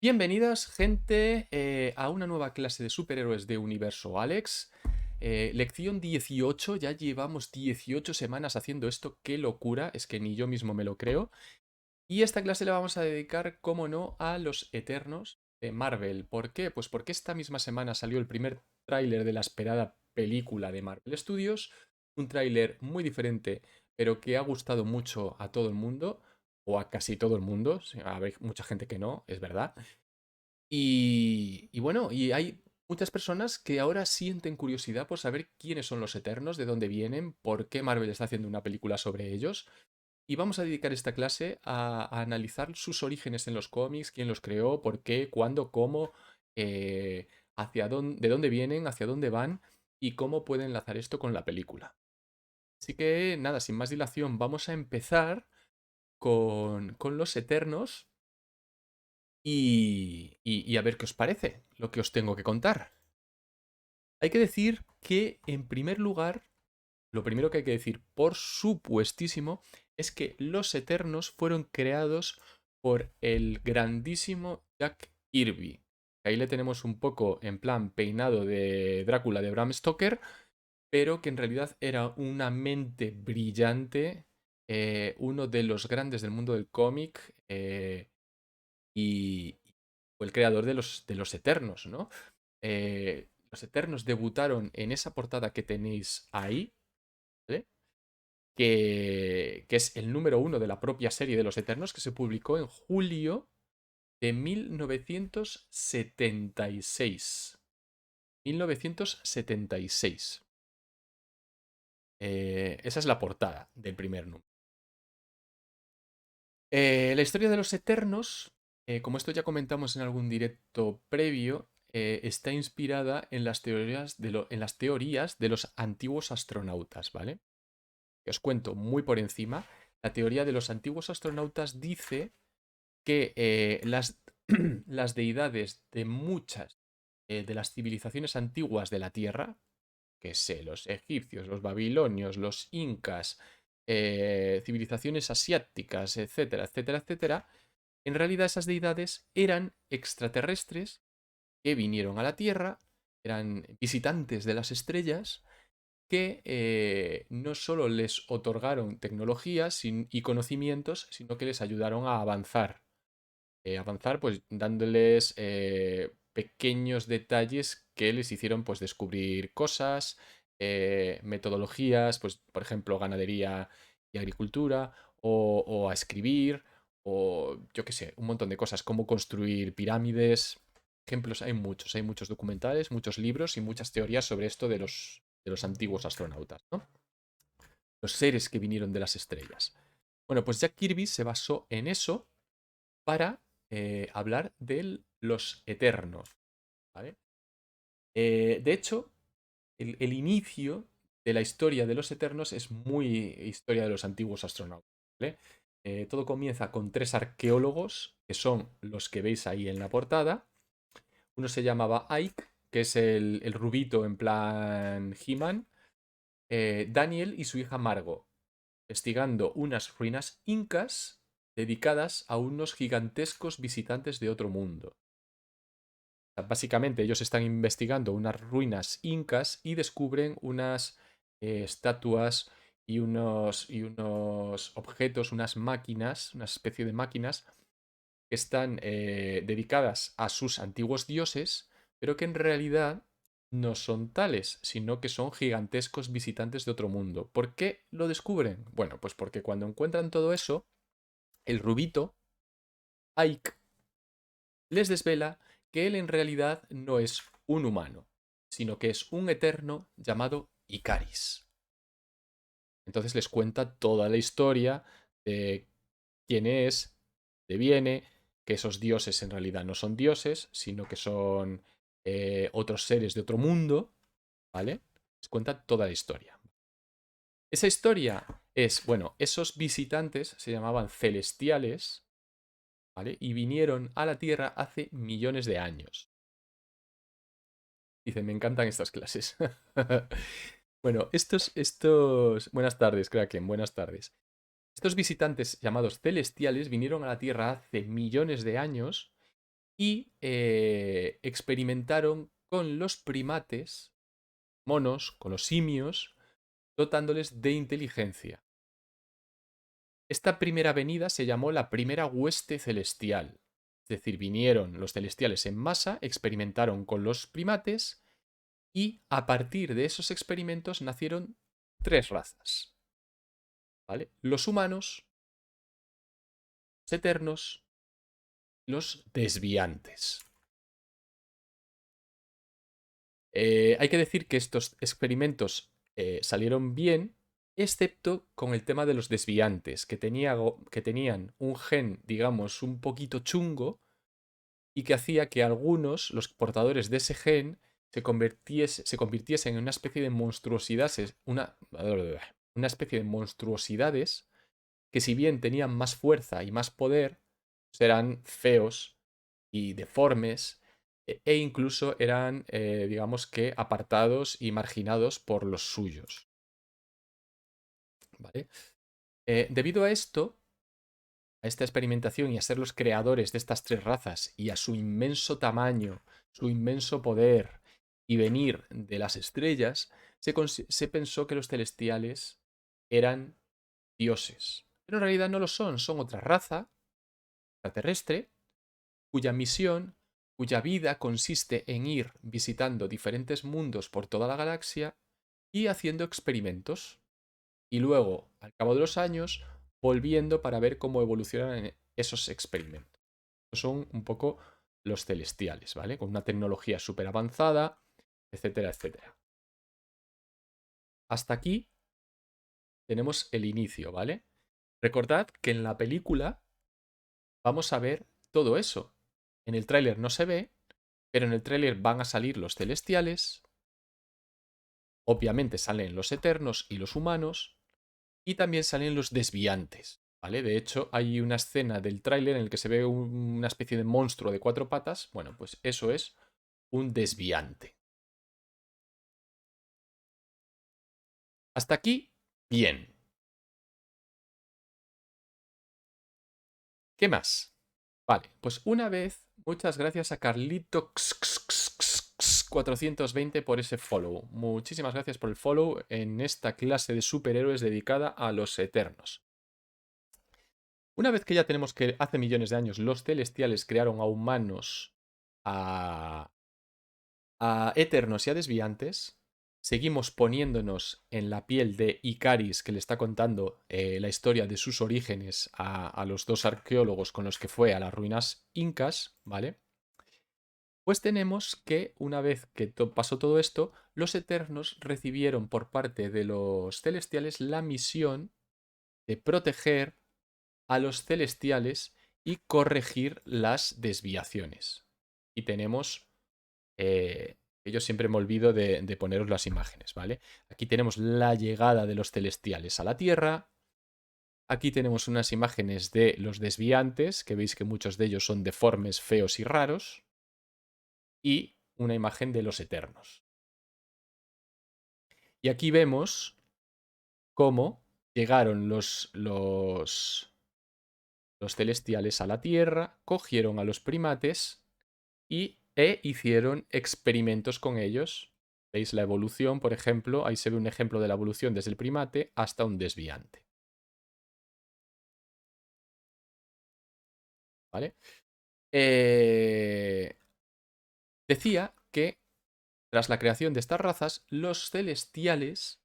Bienvenidas, gente, a una nueva clase de superhéroes de Universo Alex. Lección 18, ya llevamos 18 semanas haciendo esto, qué locura, es que ni yo mismo me lo creo. Y esta clase la vamos a dedicar, como no, a los Eternos de Marvel. ¿Por qué? Pues porque esta misma semana salió el primer tráiler de la esperada película de Marvel Studios, un tráiler muy diferente, pero que ha gustado mucho a todo el mundo, o a casi todo el mundo, a ver, mucha gente que no, es verdad. Y bueno, y hay muchas personas que ahora sienten curiosidad por saber quiénes son los Eternos, de dónde vienen, por qué Marvel está haciendo una película sobre ellos. Y vamos a dedicar esta clase a analizar sus orígenes en los cómics, quién los creó, por qué, cuándo, cómo, hacia dónde, de dónde vienen, hacia dónde van y cómo pueden enlazar esto con la película. Así que nada, sin más dilación, vamos a empezar con los Eternos y a ver qué os parece lo que os tengo que contar. Hay que decir que, en primer lugar, lo primero que hay que decir, por supuestísimo, es que los Eternos fueron creados por el grandísimo Jack Kirby. Ahí le tenemos un poco en plan peinado de Drácula de Bram Stoker, pero que en realidad era una mente brillante, uno de los grandes del mundo del cómic, y fue el creador de los Eternos, ¿no? Los Eternos debutaron en esa portada que tenéis ahí, ¿vale? Que es el número uno de la propia serie de los Eternos, que se publicó en julio de 1976. 1976. Esa es la portada del primer número. La historia de los Eternos, como esto ya comentamos en algún directo previo, está inspirada en las teorías de los antiguos astronautas, ¿vale? Que os cuento muy por encima. La teoría de los antiguos astronautas dice que las deidades de muchas de las civilizaciones antiguas de la Tierra, que sé, los egipcios, los babilonios, los incas, civilizaciones asiáticas, etcétera, etcétera, etcétera, en realidad esas deidades eran extraterrestres que vinieron a la Tierra, eran visitantes de las estrellas, que no solo les otorgaron tecnologías y conocimientos, sino que les ayudaron a avanzar. Avanzar pues dándoles pequeños detalles que les hicieron pues descubrir cosas, metodologías, pues por ejemplo ganadería y agricultura, o a escribir, o yo qué sé, un montón de cosas, cómo construir pirámides. Ejemplos hay muchos documentales, muchos libros y muchas teorías sobre esto de los antiguos astronautas, ¿no? Los seres que vinieron de las estrellas. Bueno, pues Jack Kirby se basó en eso para hablar de los Eternos, ¿vale? De hecho, el inicio de la historia de los Eternos es muy historia de los antiguos astronautas, ¿vale? Todo comienza con tres arqueólogos, que son los que veis ahí en la portada. Uno se llamaba Ike, que es el rubito en plan He-Man. Daniel y su hija Margot, investigando unas ruinas incas dedicadas a unos gigantescos visitantes de otro mundo. Básicamente ellos están investigando unas ruinas incas y descubren unas estatuas y unos objetos, unas máquinas, una especie de máquinas que están dedicadas a sus antiguos dioses, pero que en realidad no son tales, sino que son gigantescos visitantes de otro mundo. ¿Por qué lo descubren? Bueno, pues porque cuando encuentran todo eso, el rubito, Ike, les desvela que él en realidad no es un humano, sino que es un eterno llamado Icaris. Entonces les cuenta toda la historia de quién es, de viene, que esos dioses en realidad no son dioses, sino que son otros seres de otro mundo, ¿vale? Les cuenta toda la historia. Esa historia es, bueno, esos visitantes se llamaban celestiales, ¿vale? Y vinieron a la Tierra hace millones de años. Dice, me encantan estas clases. Bueno, Buenas tardes, Kraken, buenas tardes. Estos visitantes llamados celestiales vinieron a la Tierra hace millones de años y experimentaron con los primates, monos, con los simios, dotándoles de inteligencia. Esta primera venida se llamó la primera hueste celestial. Es decir, vinieron los celestiales en masa, experimentaron con los primates y a partir de esos experimentos nacieron tres razas. ¿Vale? Los humanos, los eternos, los desviantes. Hay que decir que estos experimentos salieron bien, excepto con el tema de los desviantes, que tenían un gen, digamos, un poquito chungo y que hacía que algunos, los portadores de ese gen, se convirtiesen en una especie de monstruosidades, una especie de monstruosidades que si bien tenían más fuerza y más poder, pues eran feos y deformes e incluso eran, digamos que, apartados y marginados por los suyos. ¿Vale? Debido a esto, a esta experimentación y a ser los creadores de estas tres razas y a su inmenso tamaño, su inmenso poder y venir de las estrellas, se pensó que los celestiales eran dioses. Pero en realidad no lo son, son otra raza extraterrestre cuya misión, cuya vida consiste en ir visitando diferentes mundos por toda la galaxia y haciendo experimentos. Y luego, al cabo de los años, volviendo para ver cómo evolucionan esos experimentos. Son un poco los celestiales, ¿vale? Con una tecnología súper avanzada, etcétera, etcétera. Hasta aquí tenemos el inicio, ¿vale? Recordad que en la película vamos a ver todo eso. En el tráiler no se ve, pero en el tráiler van a salir los celestiales, obviamente salen los eternos y los humanos, y también salen los desviantes, ¿vale? De hecho, hay una escena del tráiler en el que se ve una especie de monstruo de cuatro patas. Bueno, pues eso es un desviante. Hasta aquí, bien. ¿Qué más? Vale, pues una vez, muchas gracias a Carlito 420 por ese follow. Muchísimas gracias por el follow en esta clase de superhéroes dedicada a los eternos. Una vez que ya tenemos que hace millones de años los celestiales crearon a humanos, a, eternos y a desviantes, seguimos poniéndonos en la piel de Icaris, que le está contando la historia de sus orígenes a los dos arqueólogos con los que fue a las ruinas incas, ¿vale? Pues tenemos que, una vez que pasó todo esto, los eternos recibieron por parte de los celestiales la misión de proteger a los celestiales y corregir las desviaciones. Y tenemos, yo siempre me olvido de poneros las imágenes, ¿vale? Aquí tenemos la llegada de los celestiales a la Tierra. Aquí tenemos unas imágenes de los desviantes, que veis que muchos de ellos son deformes, feos y raros. Y una imagen de los eternos. Y aquí vemos cómo llegaron los celestiales a la Tierra, cogieron a los primates e hicieron experimentos con ellos. ¿Veis la evolución? Por ejemplo, ahí se ve un ejemplo de la evolución desde el primate hasta un desviante. ¿Vale? Decía que tras la creación de estas razas, los celestiales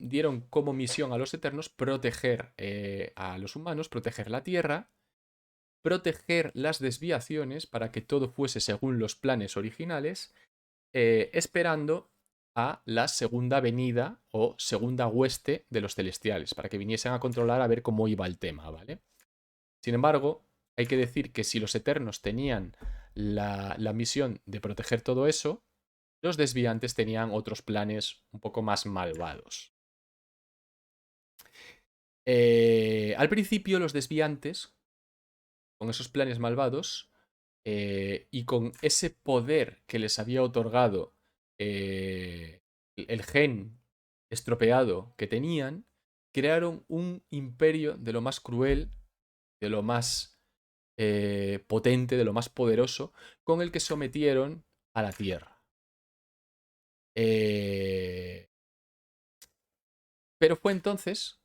dieron como misión a los eternos proteger a los humanos, proteger la Tierra, proteger las desviaciones para que todo fuese según los planes originales, esperando a la segunda venida o segunda hueste de los celestiales, para que viniesen a controlar a ver cómo iba el tema, ¿vale? Sin embargo, hay que decir que si los eternos tenían la misión de proteger todo eso, los desviantes tenían otros planes un poco más malvados. Al principio los desviantes, con esos planes malvados y con ese poder que les había otorgado el gen estropeado que tenían, crearon un imperio de lo más cruel, de lo más potente, de lo más poderoso, con el que sometieron a la Tierra. Pero fue entonces,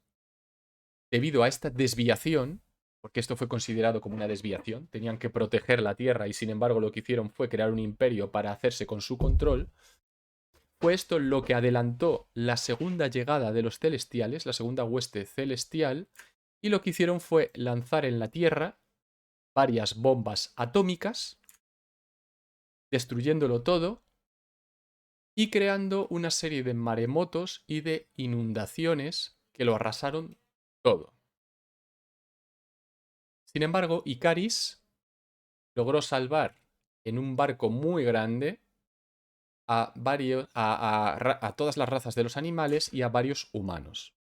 debido a esta desviación, porque esto fue considerado como una desviación, tenían que proteger la Tierra y sin embargo lo que hicieron fue crear un imperio para hacerse con su control, fue esto lo que adelantó la segunda llegada de los celestiales, la segunda hueste celestial, y lo que hicieron fue lanzar en la Tierra varias bombas atómicas, destruyéndolo todo y creando una serie de maremotos y de inundaciones que lo arrasaron todo. Sin embargo, Icaris logró salvar en un barco muy grande a todas las razas de los animales y a varios humanos.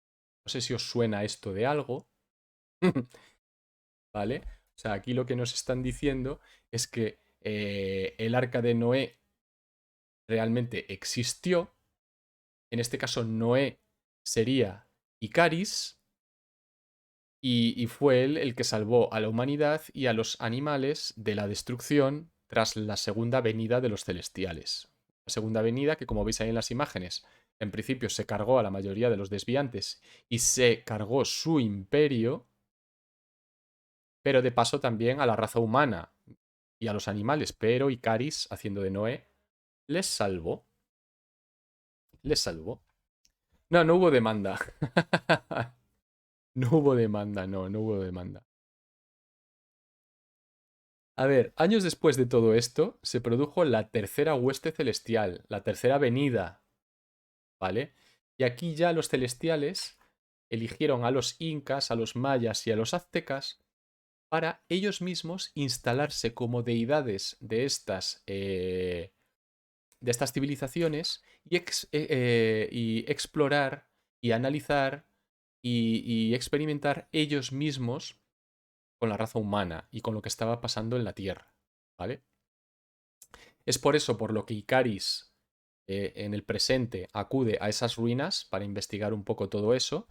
No sé si os suena esto de algo, ¿vale? O sea, aquí lo que nos están diciendo es que el arca de Noé realmente existió. En este caso, Noé sería Icaris y fue él el que salvó a la humanidad y a los animales de la destrucción tras la segunda venida de los celestiales. La segunda venida que, como veis ahí en las imágenes, en principio se cargó a la mayoría de los desviantes y se cargó su imperio, pero de paso también a la raza humana y a los animales, pero Icaris, haciendo de Noé, les salvó. Les salvó. No, no hubo demanda. No hubo demanda, no hubo demanda. A ver, años después de todo esto, se produjo la tercera hueste celestial, la tercera venida, ¿vale? Y aquí ya los celestiales eligieron a los incas, a los mayas y a los aztecas para ellos mismos instalarse como deidades de estas civilizaciones y explorar y analizar y experimentar ellos mismos con la raza humana y con lo que estaba pasando en la Tierra, ¿vale? Es por eso por lo que Icaris en el presente acude a esas ruinas para investigar un poco todo eso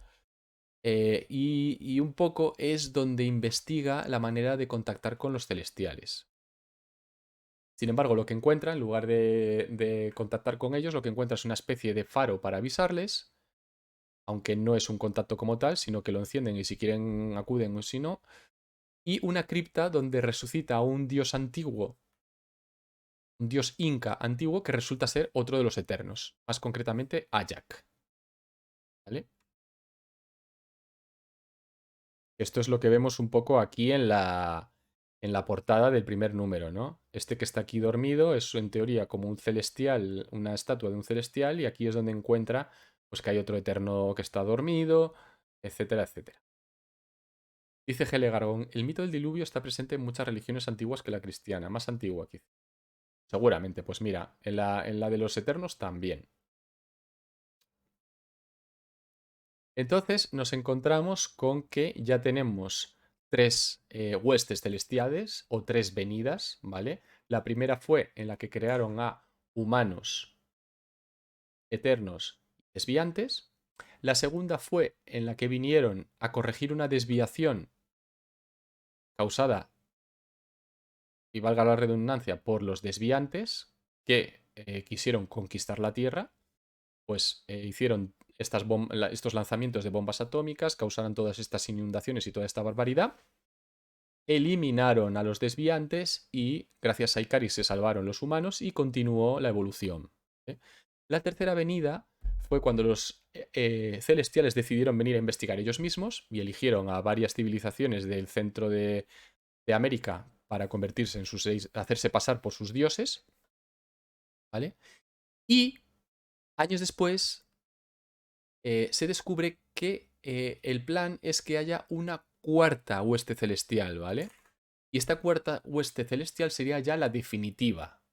y un poco es donde investiga la manera de contactar con los celestiales. Sin embargo, lo que encuentra, en lugar de contactar con ellos, lo que encuentra es una especie de faro para avisarles, aunque no es un contacto como tal, sino que lo encienden y si quieren acuden o si no, y una cripta donde resucita a un dios antiguo, un dios inca antiguo que resulta ser otro de los eternos, más concretamente Ayak. ¿Vale? Esto es lo que vemos un poco aquí en la portada del primer número, ¿no? Este que está aquí dormido es en teoría como un celestial, una estatua de un celestial, y aquí es donde encuentra pues que hay otro eterno que está dormido, etcétera, etcétera. Dice Gelegarón, el mito del diluvio está presente en muchas religiones antiguas que la cristiana, más antigua quizá. Seguramente, pues mira, en la de los eternos también. Entonces nos encontramos con que ya tenemos tres huestes celestiales o tres venidas, ¿vale? La primera fue en la que crearon a humanos eternos y desviantes. La segunda fue en la que vinieron a corregir una desviación causada, y valga la redundancia, por los desviantes que quisieron conquistar la Tierra, pues hicieron estos lanzamientos de bombas atómicas, causaron todas estas inundaciones y toda esta barbaridad, eliminaron a los desviantes y gracias a Icaris se salvaron los humanos y continuó la evolución. ¿Eh? La tercera venida fue cuando los celestiales decidieron venir a investigar ellos mismos y eligieron a varias civilizaciones del centro de América para convertirse en sus hacerse pasar por sus dioses, ¿vale? Y años después se descubre que el plan es que haya una cuarta hueste celestial, ¿vale? Y esta cuarta hueste celestial sería ya la definitiva,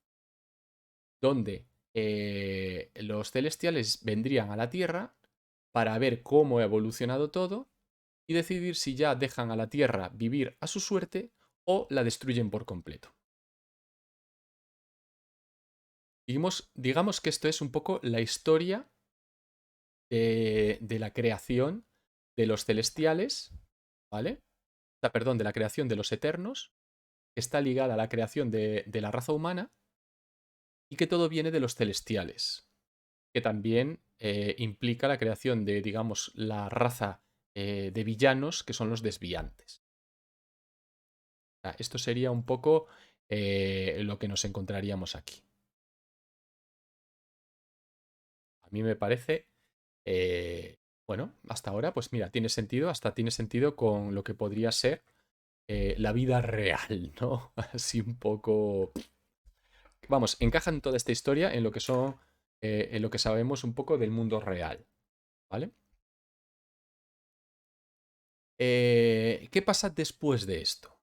donde los celestiales vendrían a la Tierra para ver cómo ha evolucionado todo y decidir si ya dejan a la Tierra vivir a su suerte o la destruyen por completo. Digamos que esto es un poco la historia de la creación de los celestiales, ¿vale? Perdón, de la creación de los eternos que está ligada a la creación de la raza humana y que todo viene de los celestiales, que también implica la creación de, digamos, la raza de villanos que son los desviantes. Esto sería un poco lo que nos encontraríamos aquí. A mí me parece, bueno, hasta ahora, pues mira, tiene sentido, hasta tiene sentido con lo que podría ser la vida real, ¿no? Así un poco... Vamos, encajan toda esta historia en lo que son, en lo que sabemos un poco del mundo real, ¿vale? ¿Qué pasa después de esto?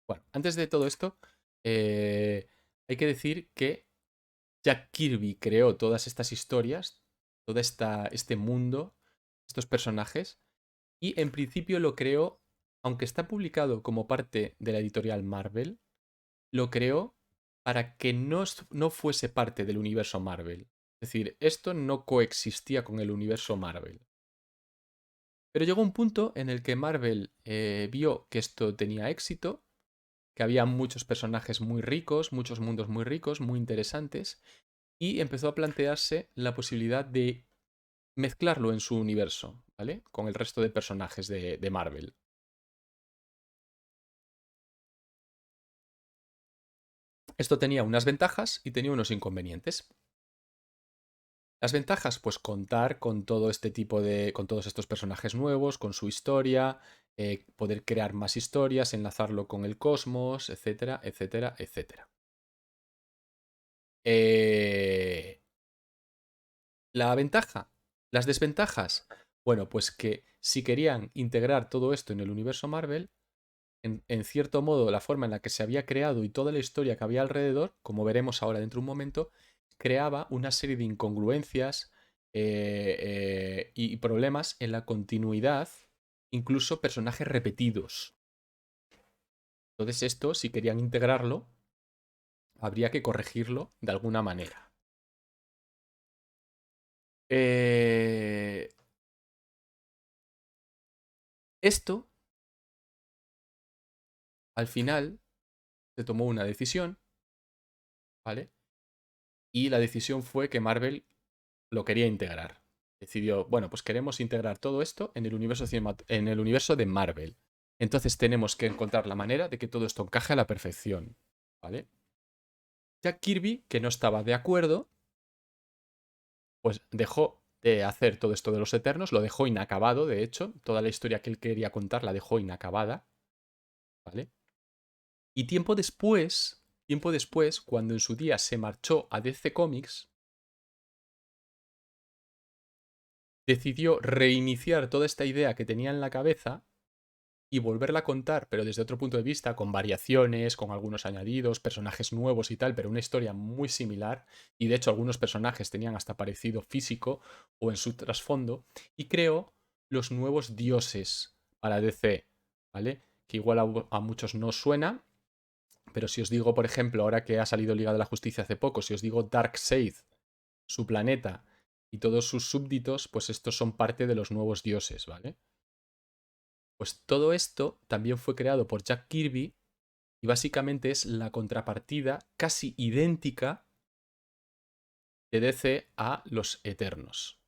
Bueno, antes de todo esto, hay que decir que Jack Kirby creó todas estas historias, todo este mundo, estos personajes, y en principio lo creó, aunque está publicado como parte de la editorial Marvel, lo creó para que no fuese parte del universo Marvel. Es decir, esto no coexistía con el universo Marvel. Pero llegó un punto en el que Marvel vio que esto tenía éxito, que había muchos personajes muy ricos, muchos mundos muy ricos, muy interesantes, y empezó a plantearse la posibilidad de mezclarlo en su universo, ¿vale? Con el resto de personajes de Marvel. Esto tenía unas ventajas y tenía unos inconvenientes. Las ventajas, pues contar con todo este tipo de, con todos estos personajes nuevos, con su historia, poder crear más historias, enlazarlo con el cosmos, etcétera, etcétera, etcétera. Eh, la ventaja, las desventajas, bueno, pues que si querían integrar todo esto en el universo Marvel, en cierto modo la forma en la que se había creado y toda la historia que había alrededor, como veremos ahora dentro de un momento, creaba una serie de incongruencias y problemas en la continuidad, incluso personajes repetidos. Entonces esto, si querían integrarlo, habría que corregirlo de alguna manera. Eh, Esto, al final, se tomó una decisión, ¿vale? Y la decisión fue que Marvel lo quería integrar. Decidió, bueno, pues queremos integrar todo esto en en el universo de Marvel. Entonces tenemos que encontrar la manera de que todo esto encaje a la perfección, ¿vale? Jack Kirby, que no estaba de acuerdo, pues dejó de hacer todo esto de los Eternos, lo dejó inacabado, de hecho, toda la historia que él quería contar la dejó inacabada, ¿vale? Y tiempo después, cuando en su día se marchó a DC Comics, decidió reiniciar toda esta idea que tenía en la cabeza y volverla a contar, pero desde otro punto de vista, con variaciones, con algunos añadidos, personajes nuevos y tal, pero una historia muy similar. Y de hecho, algunos personajes tenían hasta parecido físico o en su trasfondo. Y creó los nuevos dioses para DC, ¿vale? Que igual a muchos no suena, pero si os digo, por ejemplo, ahora que ha salido Liga de la Justicia hace poco, si os digo Darkseid, su planeta y todos sus súbditos, pues estos son parte de los nuevos dioses, ¿vale? Pues todo esto también fue creado por Jack Kirby y básicamente es la contrapartida casi idéntica de DC a los Eternos.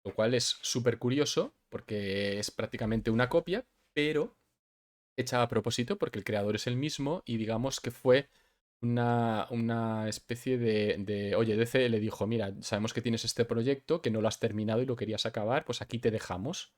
Lo cual es súper curioso porque es prácticamente una copia, pero hecha a propósito porque el creador es el mismo y digamos que fue una especie oye, DC le dijo, mira, sabemos que tienes este proyecto, que no lo has terminado y lo querías acabar, pues aquí te dejamos.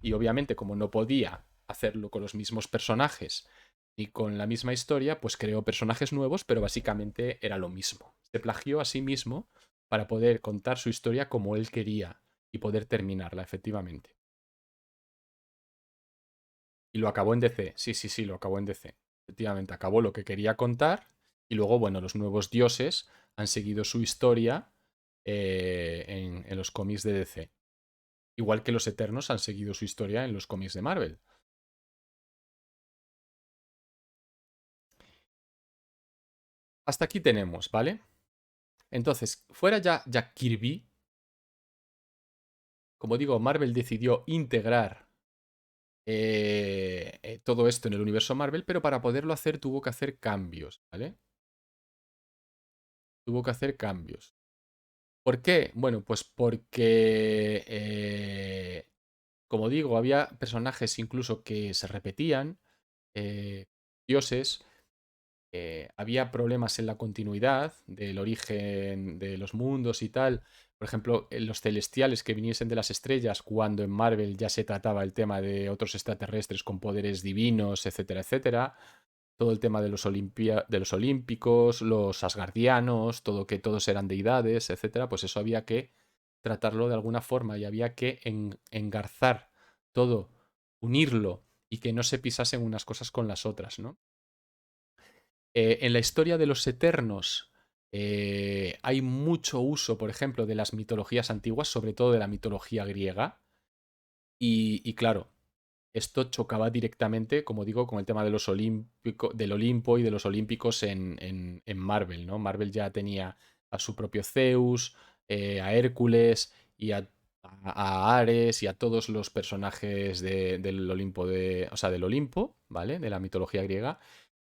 Y obviamente como no podía hacerlo con los mismos personajes y con la misma historia, pues creó personajes nuevos, pero básicamente era lo mismo. Se plagió a sí mismo para poder contar su historia como él quería y poder terminarla, efectivamente. Y lo acabó en DC. Sí, sí, sí, lo acabó en DC. Efectivamente, acabó lo que quería contar y luego, bueno, los nuevos dioses han seguido su historia en los cómics de DC. Igual que los Eternos han seguido su historia en los cómics de Marvel. Hasta aquí tenemos, ¿vale? Entonces, fuera ya Jack Kirby, como digo, Marvel decidió integrar todo esto en el universo Marvel, pero para poderlo hacer tuvo que hacer cambios, ¿vale? Tuvo que hacer cambios. ¿Por qué? Bueno, pues porque, como digo, había personajes incluso que se repetían, dioses, había problemas en la continuidad del origen de los mundos y tal. Por ejemplo, en los celestiales que viniesen de las estrellas, cuando en Marvel ya se trataba el tema de otros extraterrestres con poderes divinos, etcétera, etcétera. Todo el tema de de los olímpicos, los asgardianos, todo que todos eran deidades, etcétera, pues eso había que tratarlo de alguna forma y había que engarzar todo, unirlo y que no se pisasen unas cosas con las otras, ¿no? En la historia de los Eternos hay mucho uso, por ejemplo, de las mitologías antiguas, sobre todo de la mitología griega. Y claro, esto chocaba directamente, como digo, con el tema de los del Olimpo y de los olímpicos en Marvel, ¿no? Marvel ya tenía a su propio Zeus, a Hércules y a Ares y a todos los personajes del Olimpo o sea, del Olimpo, ¿vale? De la mitología griega.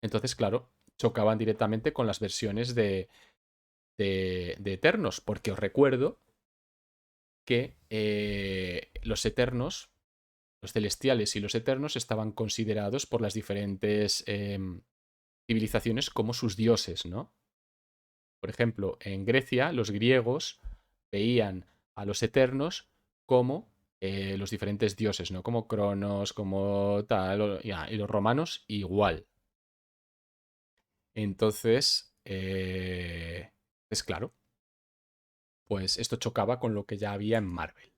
Entonces, claro, chocaban directamente con las versiones de Eternos, porque os recuerdo que los Eternos, los celestiales y los eternos, estaban considerados por las diferentes civilizaciones como sus dioses, ¿no? Por ejemplo, en Grecia, los griegos veían a los eternos como los diferentes dioses, ¿no? Como Cronos, como tal, y los romanos igual. Entonces, es claro, pues esto chocaba con lo que ya había en Marvel.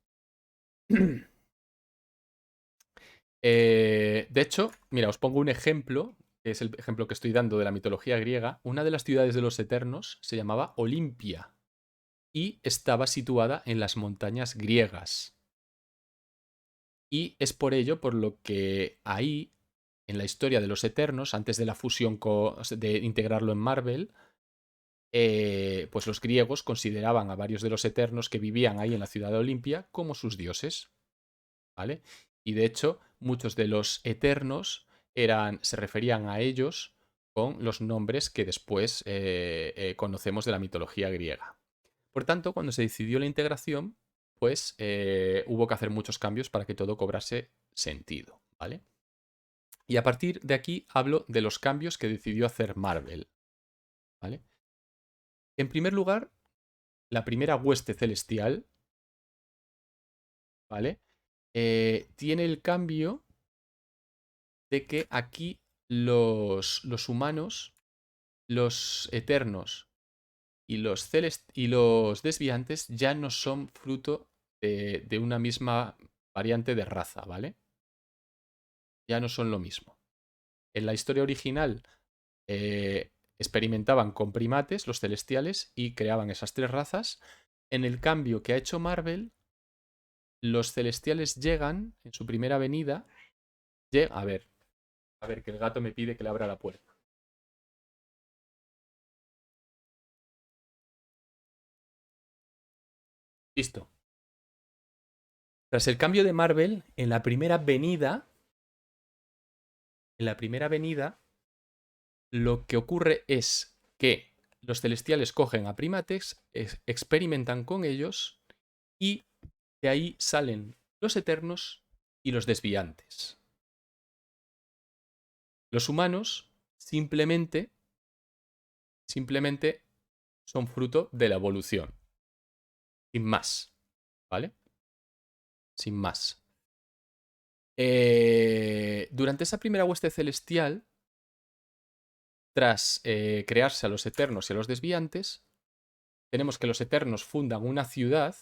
De hecho, mira, os pongo un ejemplo, que es el ejemplo que estoy dando de la mitología griega. Una de las ciudades de los Eternos se llamaba Olimpia y estaba situada en las montañas griegas. Y es por ello por lo que ahí, en la historia de los Eternos, antes de la fusión, de integrarlo en Marvel, pues los griegos consideraban a varios de los Eternos que vivían ahí en la ciudad de Olimpia como sus dioses. ¿Vale? Y de hecho, muchos de los eternos se referían a ellos con los nombres que después conocemos de la mitología griega. Por tanto, cuando se decidió la integración, pues hubo que hacer muchos cambios para que todo cobrase sentido, ¿vale? Y a partir de aquí hablo de los cambios que decidió hacer Marvel, ¿vale? En primer lugar, la primera hueste celestial, ¿vale? Tiene el cambio de que aquí los humanos, los eternos y los desviantes ya no son fruto de una misma variante de raza, ¿vale? Ya no son lo mismo. En la historia original experimentaban con primates, los celestiales, y creaban esas tres razas. En el cambio que ha hecho Marvel, los celestiales llegan en su primera venida. A ver, que el gato me pide que le abra la puerta. Listo. Tras el cambio de Marvel, en la primera venida, lo que ocurre es que los celestiales cogen a primates, experimentan con ellos y de ahí salen los eternos y los desviantes. Los humanos simplemente son fruto de la evolución, sin más, ¿vale? Sin más. Durante esa primera hueste celestial, tras crearse a los eternos y a los desviantes, tenemos que los eternos fundan una ciudad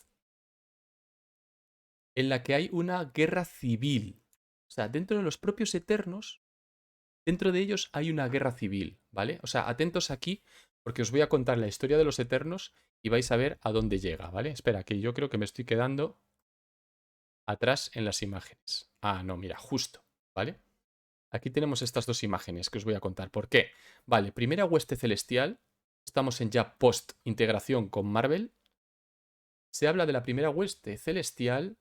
en la que hay una guerra civil. O sea, dentro de los propios eternos, dentro de ellos hay una guerra civil, ¿vale? O sea, atentos aquí porque os voy a contar la historia de los eternos y vais a ver a dónde llega, ¿vale? Espera, que yo creo que me estoy quedando atrás en las imágenes. Ah, no, mira, justo, ¿vale? Aquí tenemos estas dos imágenes que os voy a contar. ¿Por qué? Vale, primera hueste celestial. Estamos en ya post-integración con Marvel. Se habla de la primera hueste celestial.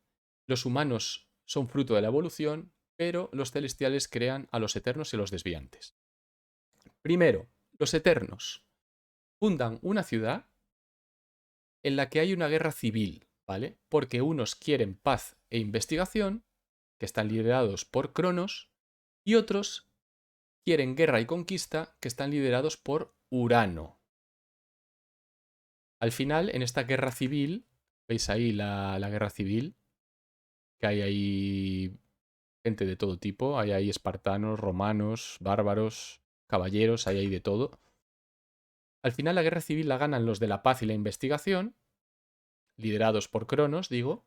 Los humanos son fruto de la evolución pero los celestiales crean a los eternos y los desviantes. Primero, los eternos fundan una ciudad en la que hay una guerra civil, ¿vale? Porque unos quieren paz e investigación, que están liderados por Cronos, y otros quieren guerra y conquista, que están liderados por Urano. Al final, en esta guerra civil, veis ahí la guerra civil, que hay ahí gente de todo tipo, hay ahí espartanos, romanos, bárbaros, caballeros, hay ahí de todo. Al final la guerra civil la ganan los de la paz y la investigación, liderados por Cronos, digo,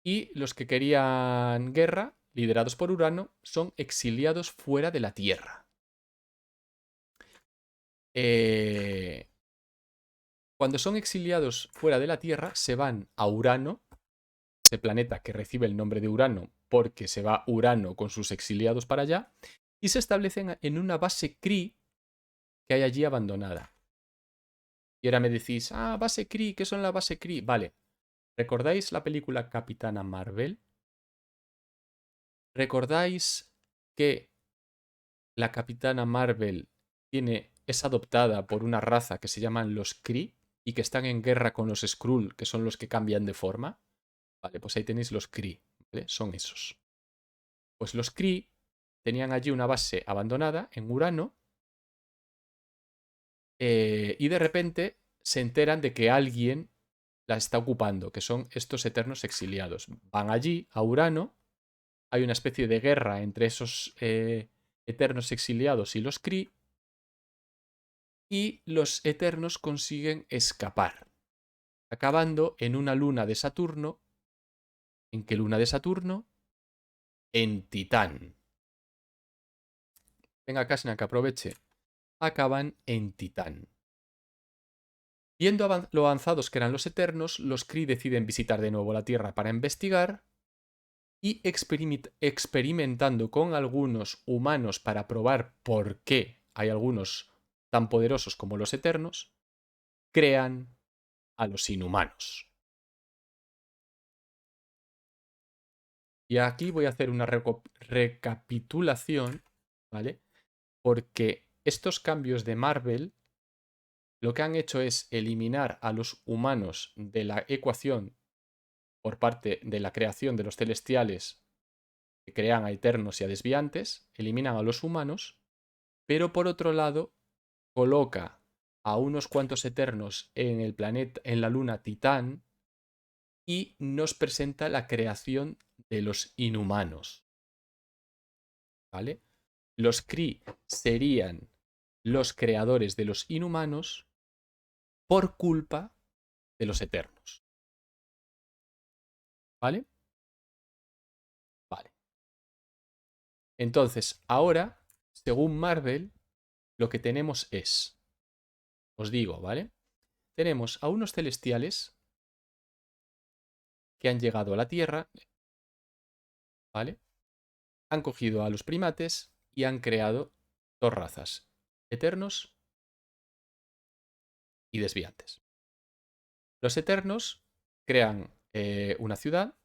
y los que querían guerra, liderados por Urano, son exiliados fuera de la Tierra. Cuando son exiliados fuera de la Tierra, se van a Urano, ese planeta que recibe el nombre de Urano porque se va Urano con sus exiliados para allá, y se establecen en una base Kree que hay allí abandonada. Y ahora me decís, base Kree, ¿qué son la base Kree? Vale, ¿recordáis la película Capitana Marvel? ¿Recordáis que la Capitana Marvel es adoptada por una raza que se llaman los Kree y que están en guerra con los Skrull, que son los que cambian de forma? Vale, pues ahí tenéis los Kree, ¿vale? Son esos. Pues los Kree tenían allí una base abandonada en Urano y de repente se enteran de que alguien la está ocupando, que son estos eternos exiliados. Van allí, a Urano, hay una especie de guerra entre esos eternos exiliados y los Kree, y los eternos consiguen escapar, acabando en una luna de Saturno. ¿En qué luna de Saturno? En Titán. Venga, Kasna, que aproveche. Acaban en Titán. Viendo lo avanzados que eran los Eternos, los Kree deciden visitar de nuevo la Tierra para investigar y experimentando con algunos humanos para probar por qué hay algunos tan poderosos como los Eternos, crean a los Inhumanos. Y aquí voy a hacer una recapitulación, ¿vale? Porque estos cambios de Marvel lo que han hecho es eliminar a los humanos de la ecuación por parte de la creación de los celestiales que crean a eternos y a desviantes, eliminan a los humanos, pero por otro lado coloca a unos cuantos eternos en el planeta, en la luna Titán, y nos presenta la creación de los inhumanos, ¿vale? Los Kree serían los creadores de los inhumanos por culpa de los eternos, ¿vale? Vale. Entonces, ahora, según Marvel, lo que tenemos es, os digo, ¿vale? Tenemos a unos celestiales que han llegado a la Tierra, ¿vale? Han cogido a los primates y han creado dos razas, eternos y desviantes. Los eternos crean una ciudad,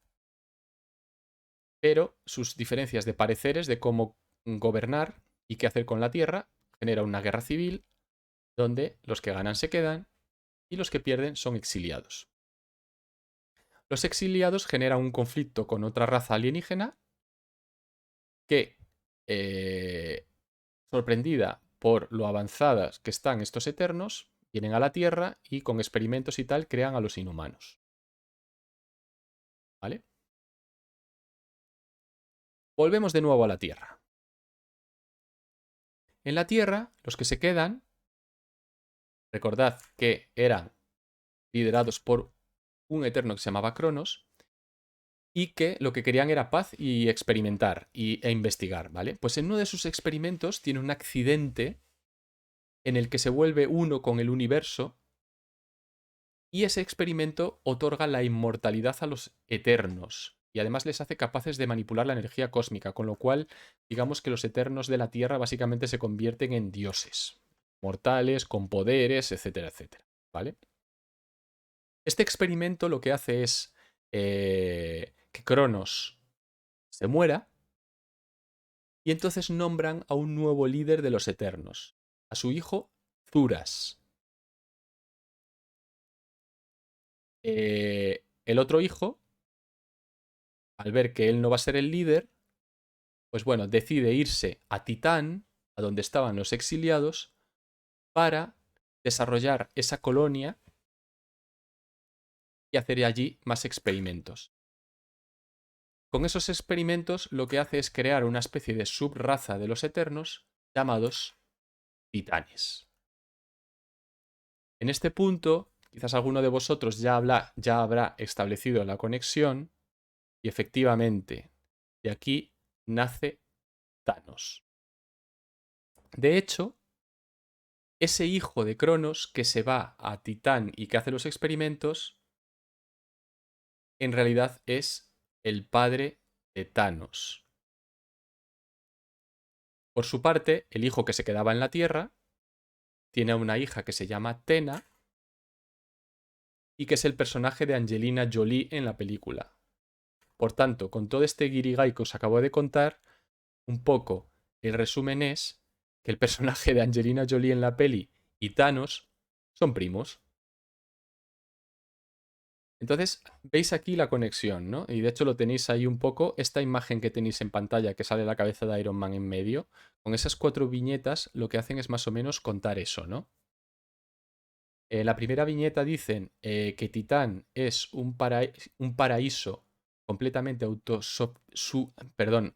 pero sus diferencias de pareceres de cómo gobernar y qué hacer con la Tierra genera una guerra civil donde los que ganan se quedan y los que pierden son exiliados. Los exiliados generan un conflicto con otra raza alienígena que, sorprendida por lo avanzadas que están estos eternos, vienen a la Tierra y con experimentos y tal crean a los inhumanos. ¿Vale? Volvemos de nuevo a la Tierra. En la Tierra, los que se quedan, recordad que eran liderados por un eterno que se llamaba Cronos y que lo que querían era paz y experimentar e investigar, ¿vale? Pues en uno de sus experimentos tiene un accidente en el que se vuelve uno con el universo y ese experimento otorga la inmortalidad a los eternos y además les hace capaces de manipular la energía cósmica, con lo cual digamos que los eternos de la Tierra básicamente se convierten en dioses, mortales, con poderes, etcétera, etcétera, ¿vale? Este experimento lo que hace es que Cronos se muera Y entonces nombran a un nuevo líder de los Eternos, a su hijo Zuras. El otro hijo, al ver que él no va a ser el líder, pues bueno, decide irse a Titán, a donde estaban los exiliados, para desarrollar esa colonia y hacer allí más experimentos. Con esos experimentos lo que hace es crear una especie de subraza de los Eternos llamados Titanes. En este punto, quizás alguno de vosotros ya habrá establecido la conexión y efectivamente de aquí nace Thanos. De hecho, ese hijo de Cronos que se va a Titán y que hace los experimentos, en realidad es el padre de Thanos. Por su parte, el hijo que se quedaba en la Tierra tiene una hija que se llama Tena y que es el personaje de Angelina Jolie en la película. Por tanto, con todo este guirigay que os acabo de contar, un poco el resumen es que el personaje de Angelina Jolie en la peli y Thanos son primos. Entonces, veis aquí la conexión, ¿no? Y de hecho lo tenéis ahí un poco, esta imagen que tenéis en pantalla que sale la cabeza de Iron Man en medio, con esas 4 viñetas lo que hacen es más o menos contar eso, ¿no? La primera viñeta dicen que Titán es un paraíso completamente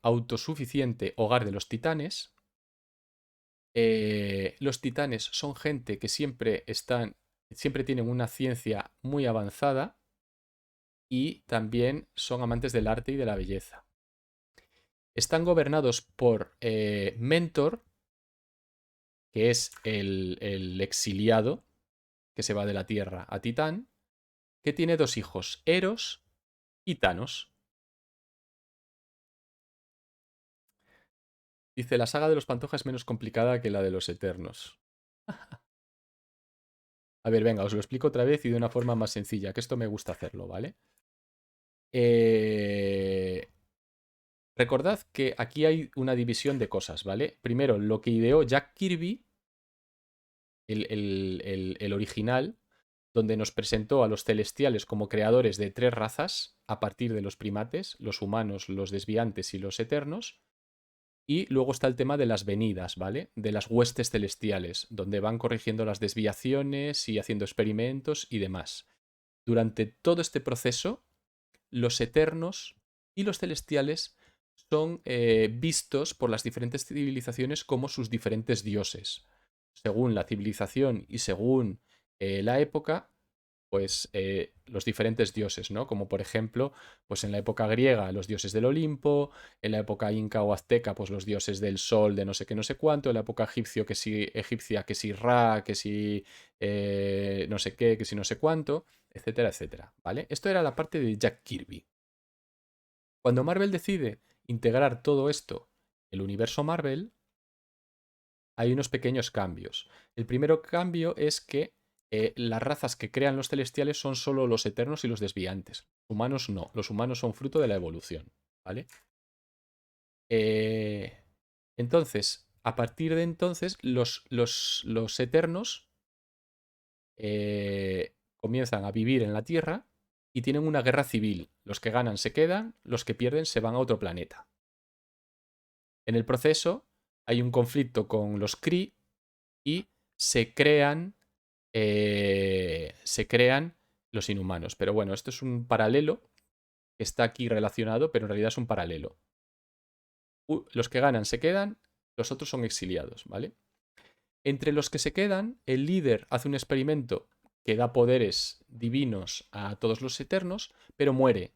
autosuficiente hogar de los titanes. Los titanes son gente que siempre tienen una ciencia muy avanzada y también son amantes del arte y de la belleza. Están gobernados por Mentor, que es el exiliado que se va de la Tierra a Titán, que tiene 2 hijos, Eros y Thanos. Dice, la saga de los Pantoja es menos complicada que la de los Eternos. A ver, venga, os lo explico otra vez y de una forma más sencilla, que esto me gusta hacerlo, ¿vale? Recordad que aquí hay una división de cosas, ¿vale? Primero, lo que ideó Jack Kirby, el original, donde nos presentó a los celestiales como creadores de 3 razas a partir de los primates, los humanos, los desviantes y los eternos. Y luego está el tema de las venidas, ¿vale? De las huestes celestiales, donde van corrigiendo las desviaciones y haciendo experimentos y demás. Durante todo este proceso, los eternos y los celestiales son vistos por las diferentes civilizaciones como sus diferentes dioses. Según la civilización y según la época, pues los diferentes dioses, ¿no? Como por ejemplo, pues en la época griega los dioses del Olimpo, en la época inca o azteca, pues los dioses del sol de no sé qué, no sé cuánto, en la época egipcia que si Ra, que si no sé qué, que si no sé cuánto, etcétera, etcétera, ¿vale? Esto era la parte de Jack Kirby. Cuando Marvel decide integrar todo esto, el universo Marvel, hay unos pequeños cambios. El primero cambio es que las razas que crean los celestiales son solo los eternos y los desviantes. Los humanos no. Los humanos son fruto de la evolución. ¿Vale? Eh, entonces, a partir de entonces, los eternos comienzan a vivir en la Tierra y tienen una guerra civil. Los que ganan se quedan, los que pierden se van a otro planeta. En el proceso hay un conflicto con los Kree y se crean los inhumanos. Pero bueno, esto es un paralelo que está aquí relacionado, pero en realidad es un paralelo. Los que ganan se quedan, los otros son exiliados, ¿vale? Entre los que se quedan, el líder hace un experimento que da poderes divinos a todos los eternos, pero muere.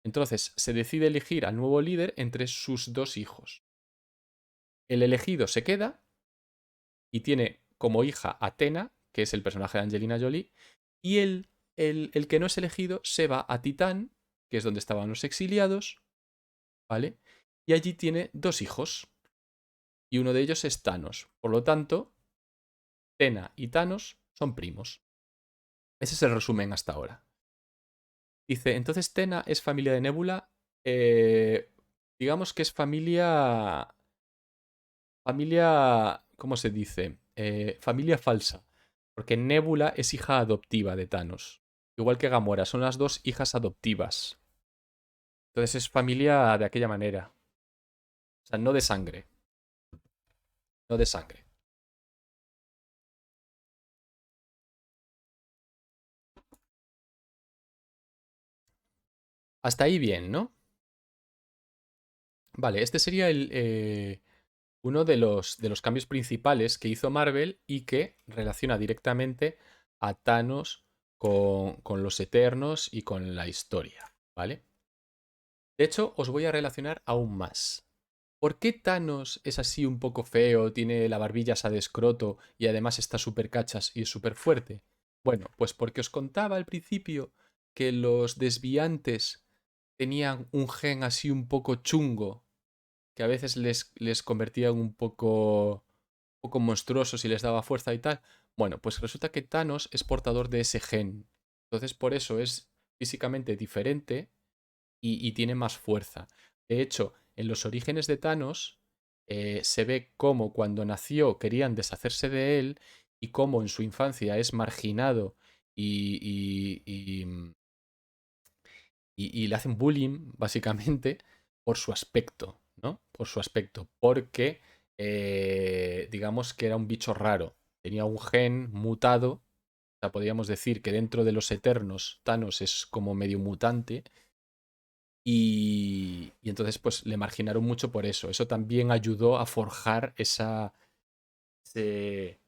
Entonces se decide elegir al nuevo líder entre sus 2 hijos. El elegido se queda y tiene como hija a Tena, que es el personaje de Angelina Jolie, y el que no es elegido se va a Titán, que es donde estaban los exiliados, ¿vale? Y allí tiene 2 hijos, y uno de ellos es Thanos. Por lo tanto, Tena y Thanos son primos. Ese es el resumen hasta ahora. Dice, entonces Tena es familia de Nebula, digamos que es familia familia, ¿cómo se dice? Familia falsa. Porque Nebula es hija adoptiva de Thanos. Igual que Gamora, son las dos hijas adoptivas. Entonces es familia de aquella manera. O sea, no de sangre. No de sangre. Hasta ahí bien, ¿no? Vale, este sería uno de los cambios principales que hizo Marvel y que relaciona directamente a Thanos con los Eternos y con la historia, ¿vale? De hecho, os voy a relacionar aún más. ¿Por qué Thanos es así un poco feo, tiene la barbilla asa de escroto y además está súper cachas y es súper fuerte? Bueno, pues porque os contaba al principio que los desviantes tenían un gen así un poco chungo, que a veces les convertían un poco monstruosos y les daba fuerza y tal. Bueno, pues resulta que Thanos es portador de ese gen. Entonces por eso es físicamente diferente y tiene más fuerza. De hecho, en los orígenes de Thanos se ve cómo cuando nació querían deshacerse de él y cómo en su infancia es marginado y, y le hacen bullying, básicamente, por su aspecto, ¿no? Por su aspecto, porque digamos que era un bicho raro, tenía un gen mutado, o sea, podríamos decir que dentro de los Eternos Thanos es como medio mutante y entonces pues le marginaron mucho por eso. Eso también ayudó a forjar ese, ese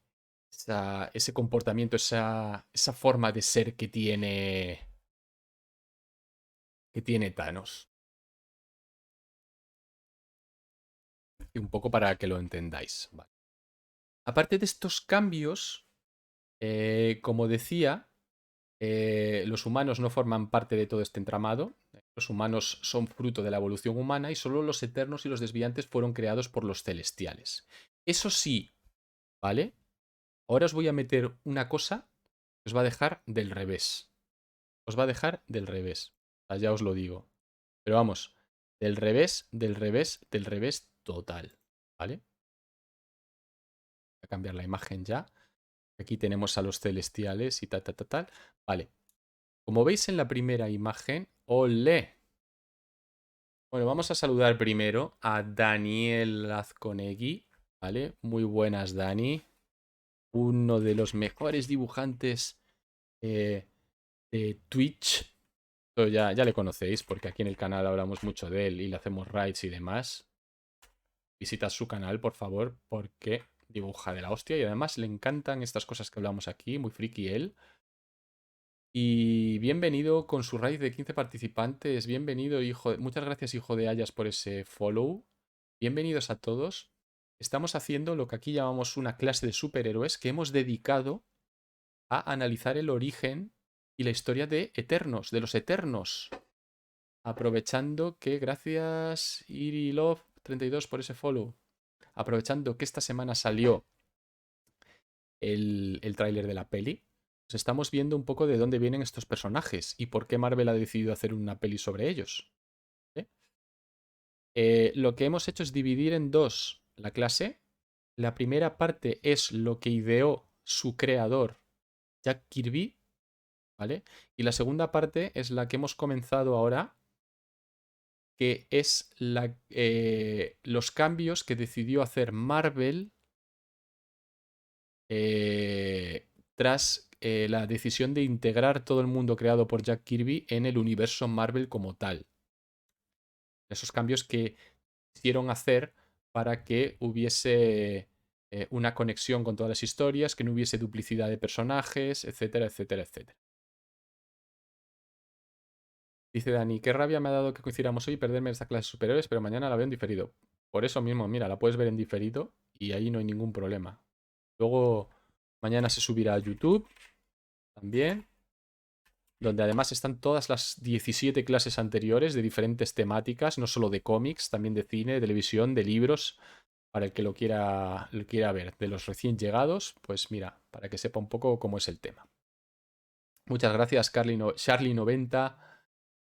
comportamiento, esa forma de ser que tiene Thanos. Y un poco para que lo entendáis. Vale. Aparte de estos cambios, como decía, los humanos no forman parte de todo este entramado. Los humanos son fruto de la evolución humana y solo los eternos y los desviantes fueron creados por los celestiales. Eso sí, ¿vale? Ahora os voy a meter una cosa que os va a dejar del revés. Os va a dejar del revés. O sea, ya os lo digo. Pero vamos, del revés, del revés, del revés total. ¿Vale? Voy a cambiar la imagen ya. Aquí tenemos a los celestiales y tal, tal, tal, tal. Vale. Como veis en la primera imagen, ¡olé! Bueno, vamos a saludar primero a Daniel Azconegui, ¿vale? Muy buenas, Dani. Uno de los mejores dibujantes de Twitch. Esto ya le conocéis porque aquí en el canal hablamos mucho de él y le hacemos raids y demás. Visita su canal, por favor, porque dibuja de la hostia y además le encantan estas cosas que hablamos aquí, muy friki él. Y bienvenido con su raid de 15 participantes. Bienvenido, hijo. Muchas gracias, hijo de Ayas, por ese follow. Bienvenidos a todos. Estamos haciendo lo que aquí llamamos una clase de superhéroes que hemos dedicado a analizar el origen y la historia de Eternos, de los Eternos. Aprovechando que, gracias, IriLove32 por ese follow. Aprovechando que esta semana salió el tráiler de la peli, pues estamos viendo un poco de dónde vienen estos personajes y por qué Marvel ha decidido hacer una peli sobre ellos. ¿Eh? Lo que hemos hecho es dividir en dos la clase. La primera parte es lo que ideó su creador, Jack Kirby, ¿vale? Y la segunda parte es la que hemos comenzado ahora, que es los cambios que decidió hacer Marvel tras la decisión de integrar todo el mundo creado por Jack Kirby en el universo Marvel como tal. Esos cambios que quisieron hacer para que hubiese una conexión con todas las historias, que no hubiese duplicidad de personajes, etcétera, etcétera, etcétera. Dice Dani, qué rabia me ha dado que coincidamos hoy y perderme esta clase superiores, pero mañana la veo en diferido. Por eso mismo, mira, la puedes ver en diferido y ahí no hay ningún problema. Luego, mañana se subirá a YouTube también, donde además están todas las 17 clases anteriores de diferentes temáticas, no solo de cómics, también de cine, de televisión, de libros, para el que lo quiera ver. De los recién llegados, pues mira, para que sepa un poco cómo es el tema. Muchas gracias, Charlie90,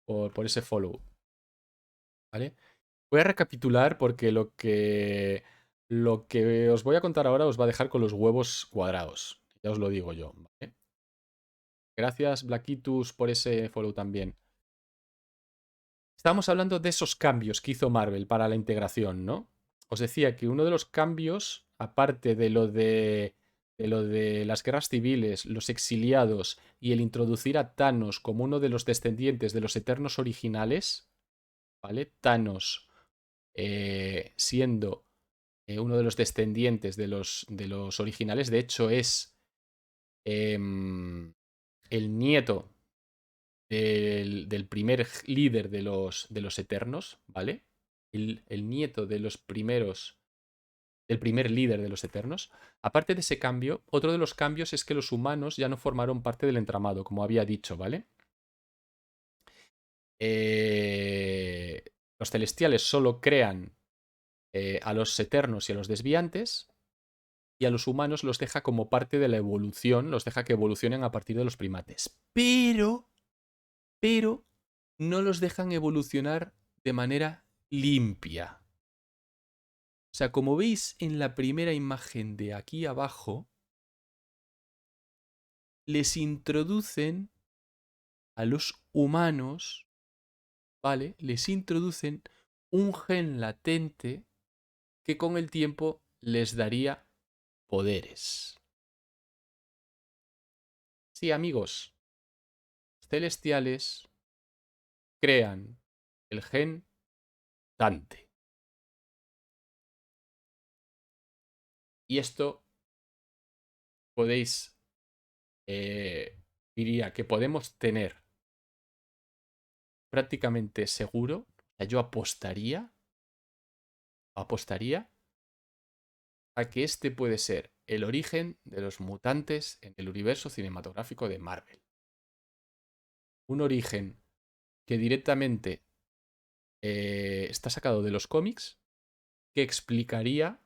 por ese follow. ¿Vale? Voy a recapitular porque Lo que os voy a contar ahora os va a dejar con los huevos cuadrados. Ya os lo digo yo, ¿vale? Gracias, Blackitus, por ese follow también. Estábamos hablando de esos cambios que hizo Marvel para la integración, ¿no? Os decía que uno de los cambios, aparte de las guerras civiles, los exiliados y el introducir a Thanos como uno de los descendientes de los Eternos originales, ¿vale? Thanos siendo uno de los descendientes de los originales, de hecho es el nieto del primer líder de los Eternos, ¿vale? El nieto de los primeros, del primer líder de los Eternos. Aparte de ese cambio, otro de los cambios es que los humanos ya no formaron parte del entramado, como había dicho, ¿vale? Eh, los celestiales solo crean a los Eternos y a los desviantes, y a los humanos los deja como parte de la evolución, los deja que evolucionen a partir de los primates. Pero no los dejan evolucionar de manera limpia. O sea, como veis en la primera imagen de aquí abajo, les introducen a los humanos, ¿vale? Les introducen un gen latente que con el tiempo les daría poderes. Sí, amigos, celestiales crean el gen Dante. Y esto podéis, diría que podemos tener prácticamente seguro, yo apostaría a que este puede ser el origen de los mutantes en el universo cinematográfico de Marvel. Un origen que directamente está sacado de los cómics, que explicaría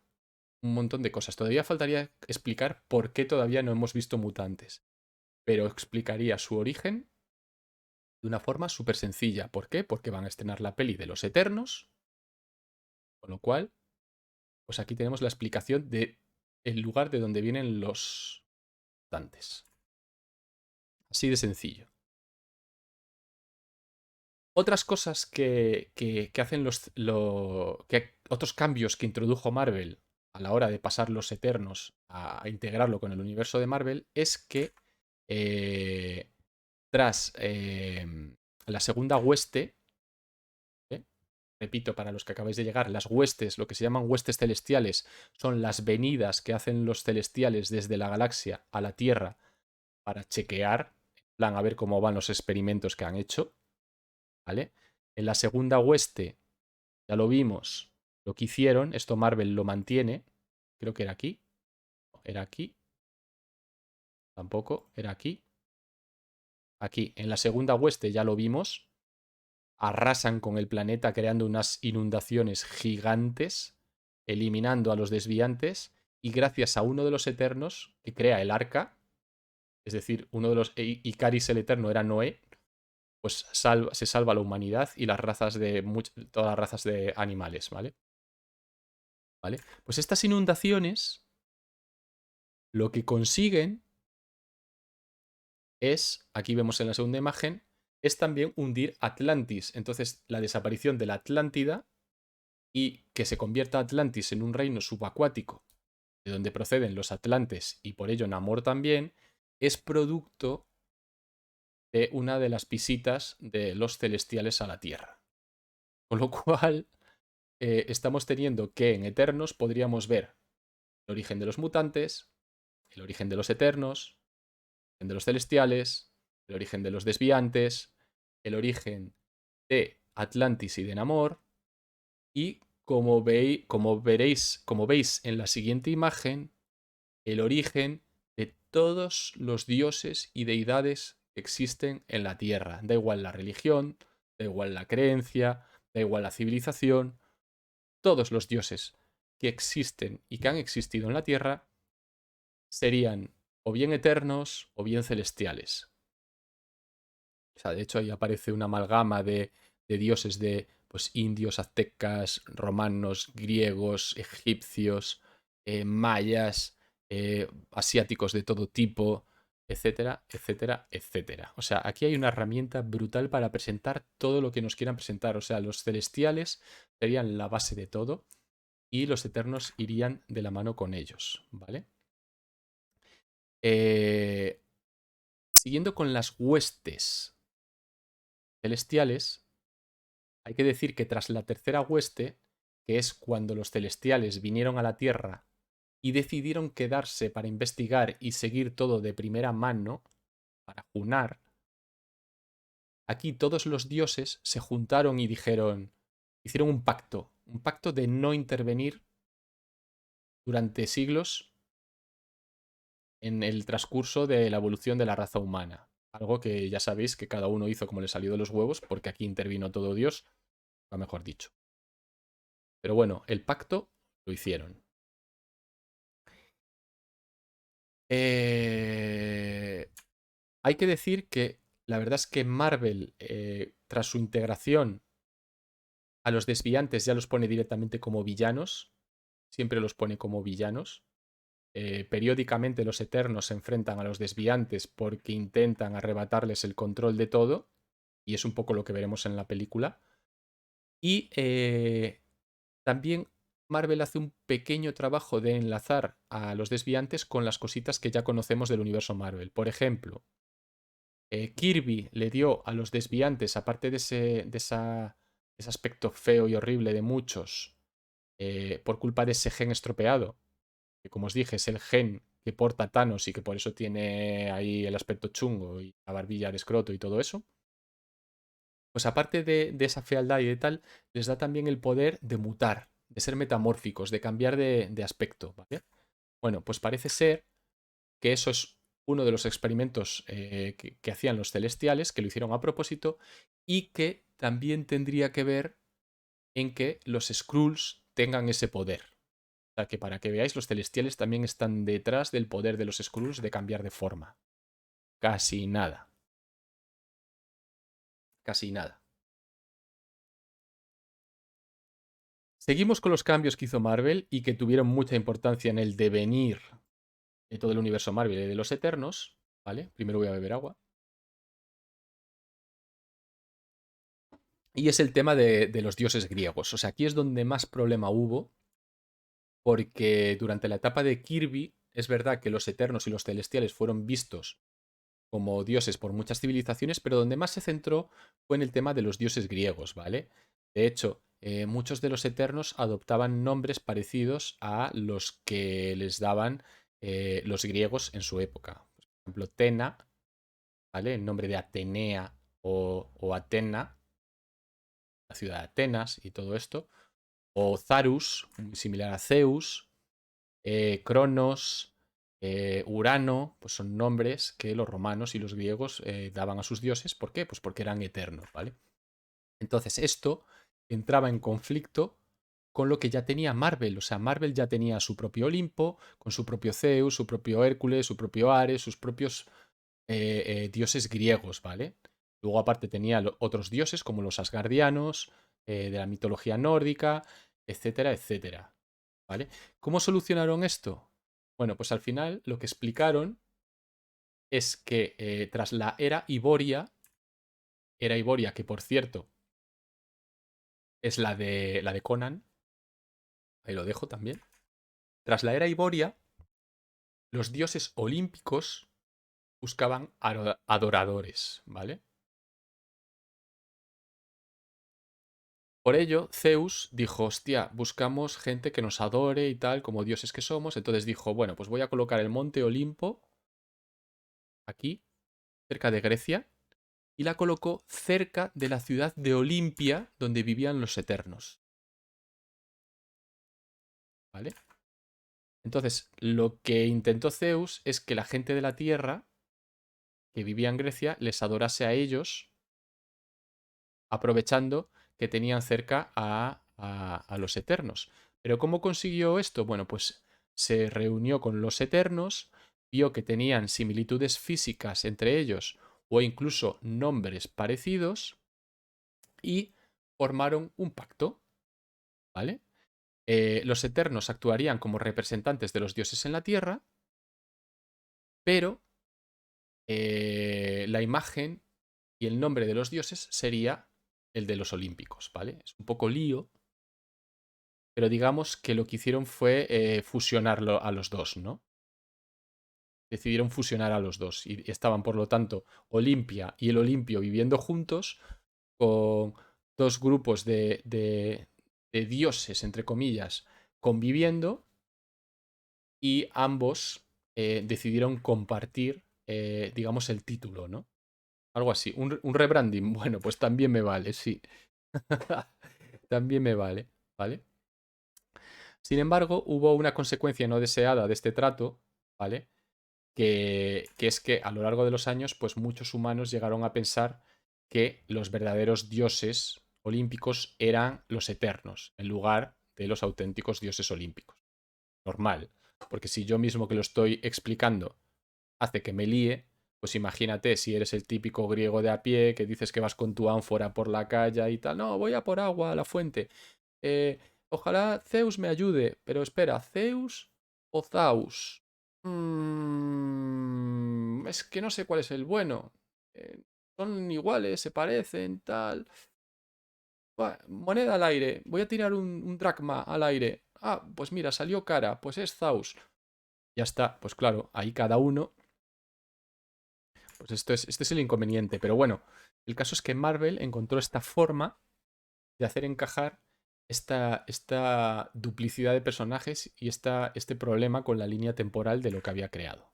un montón de cosas. Todavía faltaría explicar por qué todavía no hemos visto mutantes, pero explicaría su origen de una forma súper sencilla. ¿Por qué? Porque van a estrenar la peli de los Eternos, con lo cual, pues aquí tenemos la explicación de el lugar de donde vienen los mutantes. Así de sencillo. Otras cosas que hacen otros cambios que introdujo Marvel a la hora de pasar los Eternos a integrarlo con el universo de Marvel es que eh, tras la segunda hueste, ¿eh? Repito, para los que acabáis de llegar, las huestes, lo que se llaman huestes celestiales, son las venidas que hacen los celestiales desde la galaxia a la Tierra para chequear, en plan, a ver cómo van los experimentos que han hecho, ¿vale? En la segunda hueste, ya lo vimos, lo que hicieron, esto Marvel lo mantiene, creo que era aquí, era aquí, tampoco, era aquí, aquí, en la segunda hueste ya lo vimos, arrasan con el planeta creando unas inundaciones gigantes, eliminando a los desviantes, y gracias a uno de los Eternos que crea el arca, es decir, uno de los Icaris el Eterno era Noé, pues se salva la humanidad y las razas de todas las razas de animales, ¿vale? ¿Vale? Pues estas inundaciones lo que consiguen es, aquí vemos en la segunda imagen, es también hundir Atlantis. Entonces, la desaparición de la Atlántida y que se convierta Atlantis en un reino subacuático, de donde proceden los atlantes y por ello Namor también, es producto de una de las visitas de los celestiales a la Tierra. Con lo cual, estamos teniendo que en Eternos podríamos ver el origen de los mutantes, el origen de los Eternos, el origen de los celestiales, el origen de los desviantes, el origen de Atlantis y de Namor, y como veis en la siguiente imagen, el origen de todos los dioses y deidades que existen en la Tierra. Da igual la religión, da igual la creencia, da igual la civilización, todos los dioses que existen y que han existido en la Tierra serían o bien eternos o bien celestiales. O sea, de hecho ahí aparece una amalgama de dioses de, pues indios, aztecas, romanos, griegos, egipcios, mayas, asiáticos de todo tipo, etcétera, etcétera, etcétera. O sea, aquí hay una herramienta brutal para presentar todo lo que nos quieran presentar. O sea, los celestiales serían la base de todo y los eternos irían de la mano con ellos, ¿vale? Siguiendo con las huestes celestiales, hay que decir que tras la tercera hueste, que es cuando los celestiales vinieron a la Tierra y decidieron quedarse para investigar y seguir todo de primera mano, para junar, aquí todos los dioses se juntaron y dijeron, hicieron un pacto de no intervenir durante siglos en el transcurso de la evolución de la raza humana. Algo que ya sabéis que cada uno hizo como le salió de los huevos, porque aquí intervino todo Dios, o mejor dicho. Pero bueno, el pacto lo hicieron. Hay que decir que la verdad es que Marvel, tras su integración, a los desviantes ya los pone directamente como villanos. Siempre los pone como villanos. Periódicamente los Eternos se enfrentan a los desviantes porque intentan arrebatarles el control de todo. Y es un poco lo que veremos en la película. Y también Marvel hace un pequeño trabajo de enlazar a los desviantes con las cositas que ya conocemos del universo Marvel. Por ejemplo, Kirby le dio a los desviantes, aparte de ese aspecto feo y horrible de muchos, por culpa de ese gen estropeado, que como os dije es el gen que porta Thanos y que por eso tiene ahí el aspecto chungo y la barbilla de escroto y todo eso, pues aparte de esa fealdad y de tal, les da también el poder de mutar, de ser metamórficos, de cambiar de aspecto, ¿vale? Bueno, pues parece ser que eso es uno de los experimentos que hacían los celestiales, que lo hicieron a propósito, y que también tendría que ver en que los Skrulls tengan ese poder. O sea, que para que veáis, los celestiales también están detrás del poder de los Skrulls de cambiar de forma. Casi nada. Casi nada. Seguimos con los cambios que hizo Marvel y que tuvieron mucha importancia en el devenir de todo el universo Marvel y de los Eternos. ¿Vale? Primero voy a beber agua. Y es el tema de los dioses griegos. O sea, aquí es donde más problema hubo, porque durante la etapa de Kirby es verdad que los Eternos y los Celestiales fueron vistos como dioses por muchas civilizaciones, pero donde más se centró fue en el tema de los dioses griegos, ¿vale? De hecho, muchos de los Eternos adoptaban nombres parecidos a los que les daban los griegos en su época. Por ejemplo, Tena, ¿vale? El nombre de Atenea o Atena, la ciudad de Atenas y todo esto. O Zarus, muy similar a Zeus. Cronos, Urano, pues son nombres que los romanos y los griegos daban a sus dioses. ¿Por qué? Pues porque eran eternos, ¿vale? Entonces esto entraba en conflicto con lo que ya tenía Marvel. O sea, Marvel ya tenía su propio Olimpo, con su propio Zeus, su propio Hércules, su propio Ares, sus propios dioses griegos, ¿vale? Luego aparte tenía otros dioses como los asgardianos, de la mitología nórdica, etcétera, etcétera. ¿Vale? ¿Cómo solucionaron esto? Bueno, pues al final lo que explicaron es que tras la era Iboria que por cierto es la de Conan, ahí lo dejo también, tras la era Iboria, los dioses olímpicos buscaban adoradores, ¿vale? Por ello, Zeus dijo, hostia, buscamos gente que nos adore y tal, como dioses que somos. Entonces dijo, bueno, pues voy a colocar el monte Olimpo aquí, cerca de Grecia, y la colocó cerca de la ciudad de Olimpia, donde vivían los Eternos. ¿Vale? Entonces, lo que intentó Zeus es que la gente de la Tierra, que vivía en Grecia, les adorase a ellos, aprovechando que tenían cerca a los Eternos. Pero ¿cómo consiguió esto? Bueno, pues se reunió con los Eternos, vio que tenían similitudes físicas entre ellos o incluso nombres parecidos y formaron un pacto, ¿vale? Los Eternos actuarían como representantes de los dioses en la Tierra, pero la imagen y el nombre de los dioses sería el de los olímpicos, ¿vale? Es un poco lío, pero digamos que lo que hicieron fue fusionarlo a los dos, ¿no? Decidieron fusionar a los dos y estaban, por lo tanto, Olimpia y el Olimpio viviendo juntos con dos grupos de dioses, entre comillas, conviviendo y ambos decidieron compartir, digamos, el título, ¿no? Algo así, un rebranding. Bueno, pues también me vale, sí. También me vale, ¿vale? Sin embargo, hubo una consecuencia no deseada de este trato, ¿vale? Que es que a lo largo de los años, pues muchos humanos llegaron a pensar que los verdaderos dioses olímpicos eran los eternos, en lugar de los auténticos dioses olímpicos. Normal, porque si yo mismo que lo estoy explicando hace que me líe, pues imagínate si eres el típico griego de a pie que dices que vas con tu ánfora por la calle y tal, no, voy a por agua a la fuente. Eh, Ojalá Zeus me ayude, pero espera, ¿Zeus o Zaus? Es que no sé cuál es el bueno. Son iguales, se parecen, tal. Buah, moneda al aire. Voy a tirar un dracma al aire. Ah, pues mira, salió cara. Pues es Zaus. Ya está. Pues claro, ahí cada uno. Pues este es el inconveniente. Pero bueno, el caso es que Marvel encontró esta forma de hacer encajar esta duplicidad de personajes y este problema con la línea temporal de lo que había creado.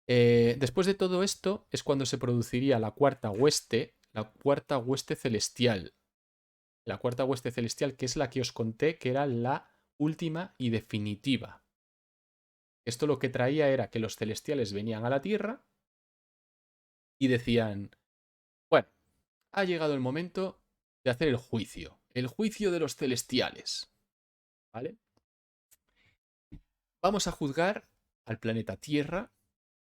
Después de todo esto es cuando se produciría la cuarta hueste celestial. La cuarta hueste celestial, que es la que os conté, que era la última y definitiva. Esto lo que traía era que los celestiales venían a la Tierra y decían, bueno, ha llegado el momento de hacer el juicio de los celestiales, ¿vale? Vamos a juzgar al planeta Tierra,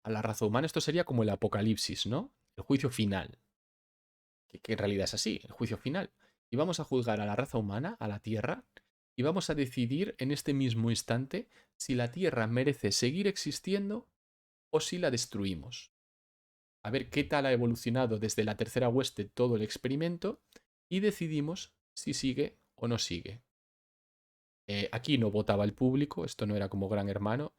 a la raza humana. Esto sería como el apocalipsis, ¿no? El juicio final. Que en realidad es así, el juicio final. Y vamos a juzgar a la raza humana, a la Tierra, y vamos a decidir en este mismo instante si la Tierra merece seguir existiendo o si la destruimos. A ver qué tal ha evolucionado desde la tercera hueste todo el experimento y decidimos si sigue o no sigue. Aquí no votaba el público, esto no era como Gran Hermano.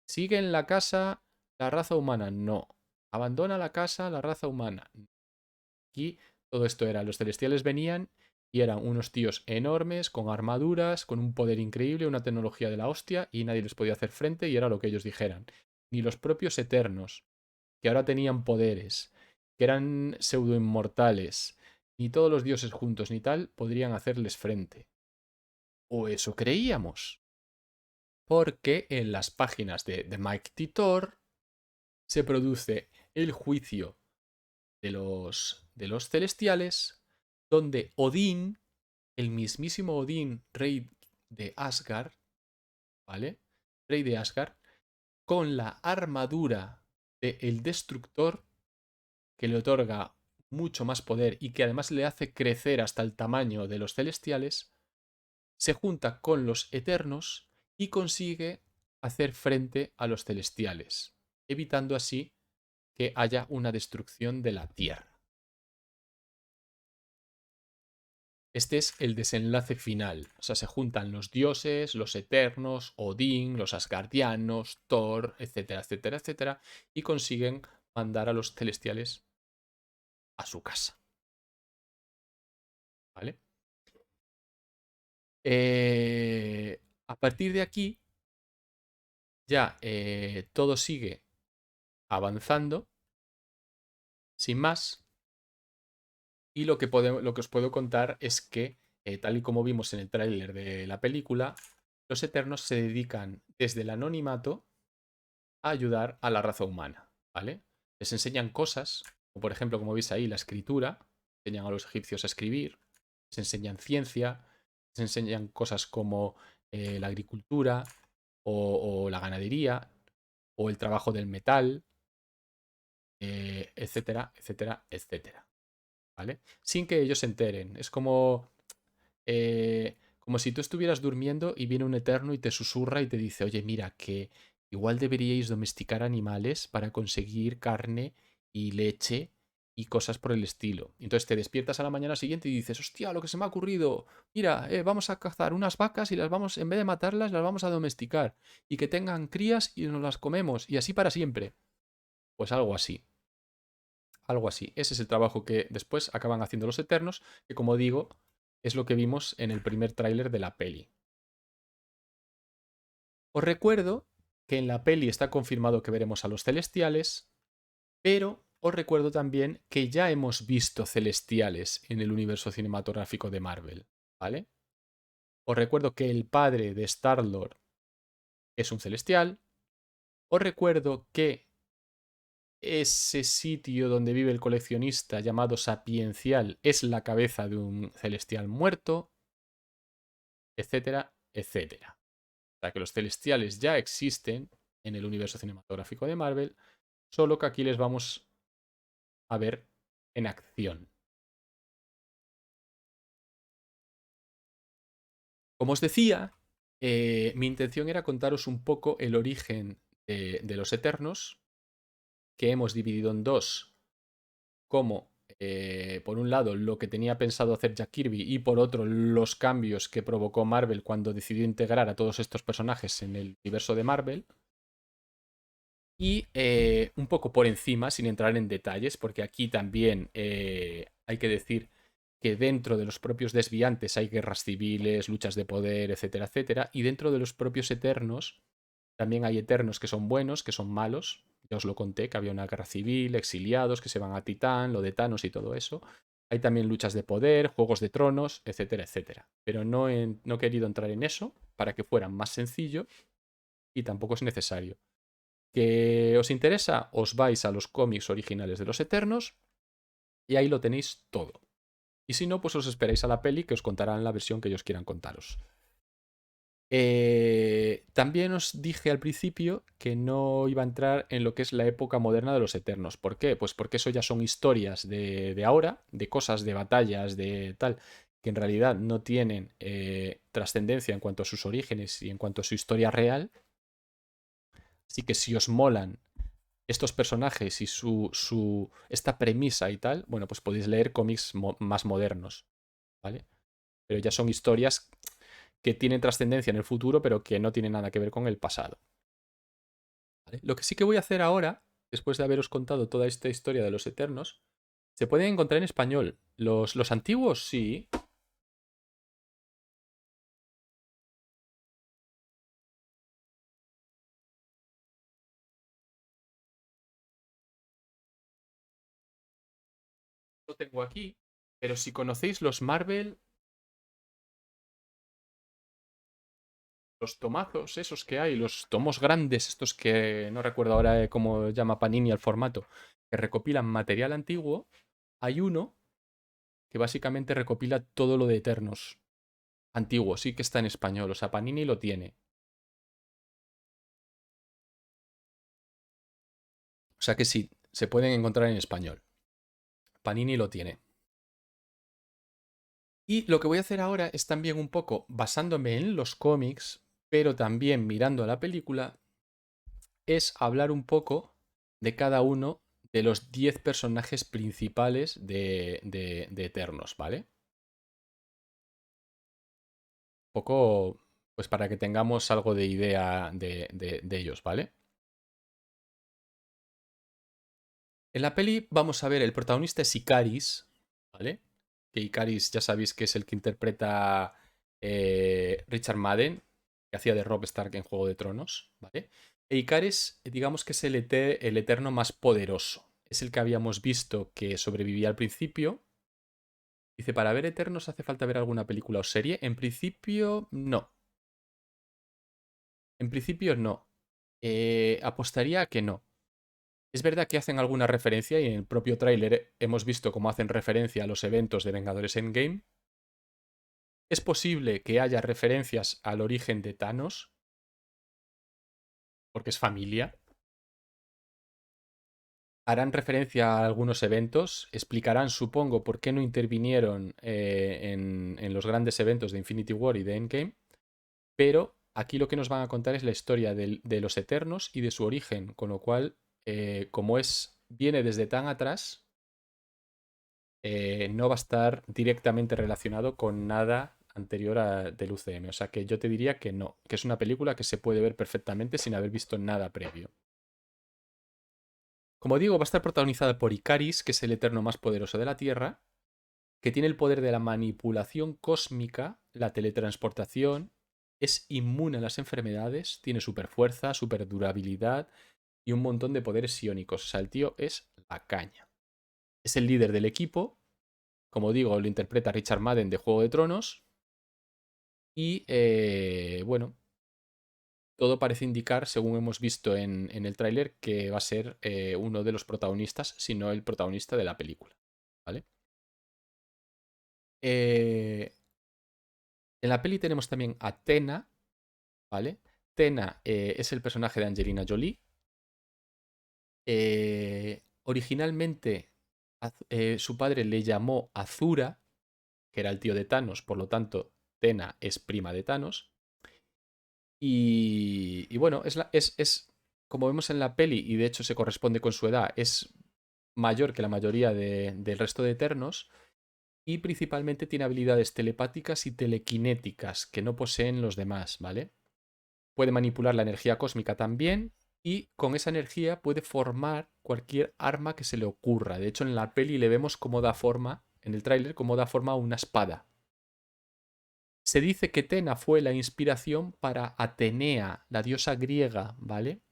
¿Sigue en la casa la raza humana? No. ¿Abandona la casa la raza humana? Aquí todo esto era, los celestiales venían y eran unos tíos enormes, con armaduras, con un poder increíble, una tecnología de la hostia, y nadie les podía hacer frente y era lo que ellos dijeran. Ni los propios eternos, que ahora tenían poderes, que eran pseudo inmortales, ni todos los dioses juntos ni tal, podrían hacerles frente. O eso creíamos. Porque en las páginas de Mike Titor se produce el juicio de los celestiales, donde Odín, el mismísimo Odín, rey de Asgard, ¿vale? Rey de Asgard, con la armadura de el Destructor, que le otorga mucho más poder y que además le hace crecer hasta el tamaño de los celestiales, se junta con los Eternos y consigue hacer frente a los celestiales, evitando así que haya una destrucción de la Tierra. Este es el desenlace final. O sea, se juntan los dioses, los eternos, Odín, los asgardianos, Thor, etcétera, etcétera, etcétera, y consiguen mandar a los celestiales a su casa. ¿Vale? A partir de aquí, ya todo sigue avanzando, sin más, y lo que os puedo contar es que, tal y como vimos en el tráiler de la película, los Eternos se dedican desde el anonimato a ayudar a la raza humana, ¿vale? Les enseñan cosas, como por ejemplo, como veis ahí, la escritura, enseñan a los egipcios a escribir, les enseñan ciencia, les enseñan cosas como la agricultura o la ganadería o el trabajo del metal, etcétera, etcétera, etcétera. ¿vale? Sin que ellos se enteren. Es como si tú estuvieras durmiendo y viene un eterno y te susurra y te dice, oye, mira, que igual deberíais domesticar animales para conseguir carne y leche y cosas por el estilo. Entonces te despiertas a la mañana siguiente y dices, hostia, lo que se me ha ocurrido, mira, vamos a cazar unas vacas y las vamos, en vez de matarlas, las vamos a domesticar y que tengan crías y nos las comemos y así para siempre. Pues algo así. Algo así. Ese es el trabajo que después acaban haciendo los Eternos, que como digo, es lo que vimos en el primer tráiler de la peli. Os recuerdo que en la peli está confirmado que veremos a los celestiales, pero os recuerdo también que ya hemos visto celestiales en el universo cinematográfico de Marvel, ¿vale? Os recuerdo que el padre de Star-Lord es un celestial. Os recuerdo que ese sitio donde vive el coleccionista llamado Sapiencial es la cabeza de un celestial muerto, etcétera, etcétera. O sea que los celestiales ya existen en el universo cinematográfico de Marvel, solo que aquí les vamos a ver en acción. Como os decía, mi intención era contaros un poco el origen de los Eternos, que hemos dividido en dos, como por un lado lo que tenía pensado hacer Jack Kirby y por otro los cambios que provocó Marvel cuando decidió integrar a todos estos personajes en el universo de Marvel. Y un poco por encima, sin entrar en detalles, porque aquí también hay que decir que dentro de los propios desviantes hay guerras civiles, luchas de poder, etcétera, etcétera. Y dentro de los propios Eternos también hay Eternos que son buenos, que son malos. Ya os lo conté, que había una guerra civil, exiliados que se van a Titán, lo de Thanos y todo eso. Hay también luchas de poder, juegos de tronos, etcétera, etcétera. Pero no he querido entrar en eso para que fuera más sencillo y tampoco es necesario. ¿Que os interesa? Os vais a los cómics originales de los Eternos y ahí lo tenéis todo. Y si no, pues os esperáis a la peli que os contarán la versión que ellos quieran contaros. También os dije al principio que no iba a entrar en lo que es la época moderna de los Eternos. ¿Por qué? Pues porque eso ya son historias de ahora, de cosas, de batallas, de tal, que en realidad no tienen trascendencia en cuanto a sus orígenes y en cuanto a su historia real. Así que si os molan estos personajes y esta premisa y tal, bueno, pues podéis leer cómics más modernos, ¿vale? Pero ya son historias que tienen trascendencia en el futuro, pero que no tienen nada que ver con el pasado. ¿Vale? Lo que sí que voy a hacer ahora, después de haberos contado toda esta historia de los Eternos, se pueden encontrar en español. Los antiguos, sí. Lo tengo aquí. Pero si conocéis los Marvel, los tomazos esos que hay, los tomos grandes, estos que no recuerdo ahora cómo llama Panini al formato, que recopilan material antiguo, hay uno que básicamente recopila todo lo de Eternos antiguo, sí que está en español, o sea, Panini lo tiene. O sea que sí, se pueden encontrar en español. Panini lo tiene. Y lo que voy a hacer ahora es también un poco basándome en los cómics, pero también mirando a la película, es hablar un poco de cada uno de los 10 personajes principales de Eternos, ¿vale? Un poco, pues para que tengamos algo de idea de ellos, ¿vale? En la peli vamos a ver, el protagonista es Icaris, ¿vale? Que Icaris ya sabéis que es el que interpreta Richard Madden, que hacía de Robb Stark en Juego de Tronos, ¿vale? E Icaris, digamos que es el eterno más poderoso. Es el que habíamos visto que sobrevivía al principio. Dice, para ver Eternos hace falta ver alguna película o serie. En principio, no. En principio, no. Apostaría a que no. Es verdad que hacen alguna referencia y en el propio tráiler hemos visto cómo hacen referencia a los eventos de Vengadores Endgame. Es posible que haya referencias al origen de Thanos, porque es familia. Harán referencia a algunos eventos, explicarán, supongo, por qué no intervinieron en los grandes eventos de Infinity War y de Endgame, pero aquí lo que nos van a contar es la historia de los Eternos y de su origen, con lo cual, como viene desde tan atrás, no va a estar directamente relacionado con nada anterior del UCM. O sea que yo te diría que no, que es una película que se puede ver perfectamente sin haber visto nada previo. Como digo, va a estar protagonizada por Icaris, que es el Eterno más poderoso de la Tierra, que tiene el poder de la manipulación cósmica, la teletransportación, es inmune a las enfermedades, tiene super fuerza, super durabilidad y un montón de poderes psiónicos. O sea, el tío es la caña. Es el líder del equipo. Como digo, lo interpreta Richard Madden de Juego de Tronos. Y bueno, todo parece indicar, según hemos visto en el tráiler, que va a ser uno de los protagonistas, si no el protagonista de la película. ¿Vale? Eh, en la peli tenemos también a Tena, ¿vale? Tena es el personaje de Angelina Jolie. Originalmente su padre le llamó Azura, que era el tío de Thanos, por lo tanto, Tena es prima de Thanos. Y bueno, como vemos en la peli, y de hecho se corresponde con su edad, es mayor que la mayoría del resto de Eternos, y principalmente tiene habilidades telepáticas y telequinéticas que no poseen los demás, ¿vale? Puede manipular la energía cósmica también, y con esa energía puede formar cualquier arma que se le ocurra. De hecho, en la peli le vemos cómo da forma, en el tráiler, cómo da forma a una espada. Se dice que Tena fue la inspiración para Atenea, la diosa griega, ¿vale?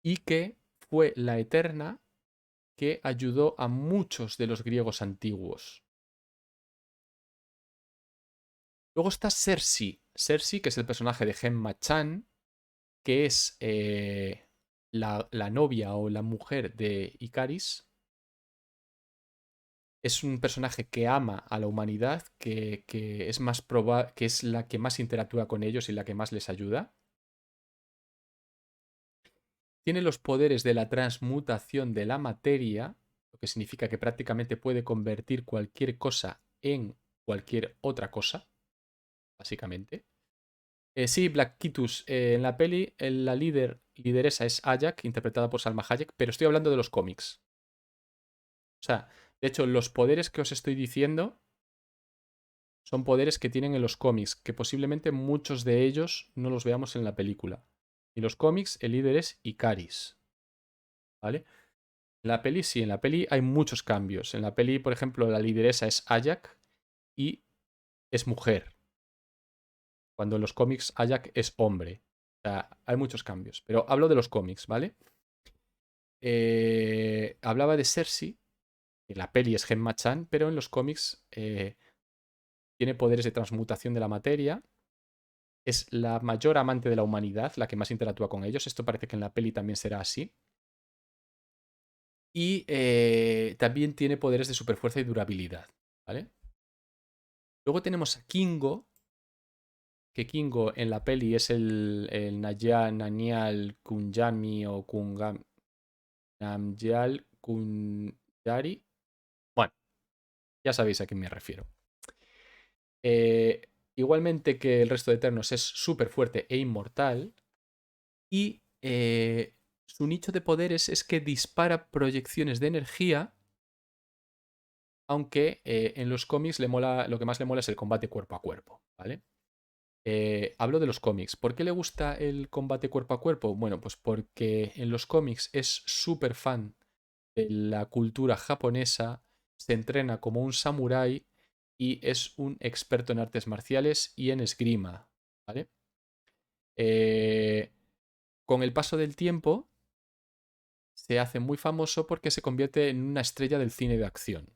Y que fue la Eterna que ayudó a muchos de los griegos antiguos. Luego está Cersei. Cersei, que es el personaje de Gemma Chan, que es la novia o la mujer de Icaris. Es un personaje que ama a la humanidad, que es que es la que más interactúa con ellos y la que más les ayuda. Tiene los poderes de la transmutación de la materia, lo que significa que prácticamente puede convertir cualquier cosa en cualquier otra cosa, básicamente. Sí, Black Kitus, en la peli la lideresa es Ajak, interpretada por Salma Hayek, pero estoy hablando de los cómics. O sea, de hecho, los poderes que os estoy diciendo son poderes que tienen en los cómics, que posiblemente muchos de ellos no los veamos en la película. Y los cómics, el líder es Icaris, ¿vale? En la peli sí, en la peli hay muchos cambios. En la peli, por ejemplo, la lideresa es Ajak y es mujer, cuando en los cómics Ajak es hombre. O sea, hay muchos cambios. Pero hablo de los cómics, ¿vale? Hablaba de Cersei, que la peli es Gemma Chan, pero en los cómics tiene poderes de transmutación de la materia. Es la mayor amante de la humanidad, la que más interactúa con ellos. Esto parece que en la peli también será así. Y también tiene poderes de superfuerza y durabilidad, ¿vale? Luego tenemos a Kingo, que Kingo en la peli es el Nanyal Kunjami o Kungam, Namgyal Kunjari. Bueno, ya sabéis a quién me refiero. Eh, igualmente que el resto de Eternos es súper fuerte e inmortal. Y su nicho de poderes es que dispara proyecciones de energía, aunque en los cómics lo que más le mola es el combate cuerpo a cuerpo, ¿vale? Hablo de los cómics. ¿Por qué le gusta el combate cuerpo a cuerpo? Bueno, pues porque en los cómics es súper fan de la cultura japonesa, se entrena como un samurái y es un experto en artes marciales y en esgrima, ¿vale? Eh, con el paso del tiempo se hace muy famoso porque se convierte en una estrella del cine de acción.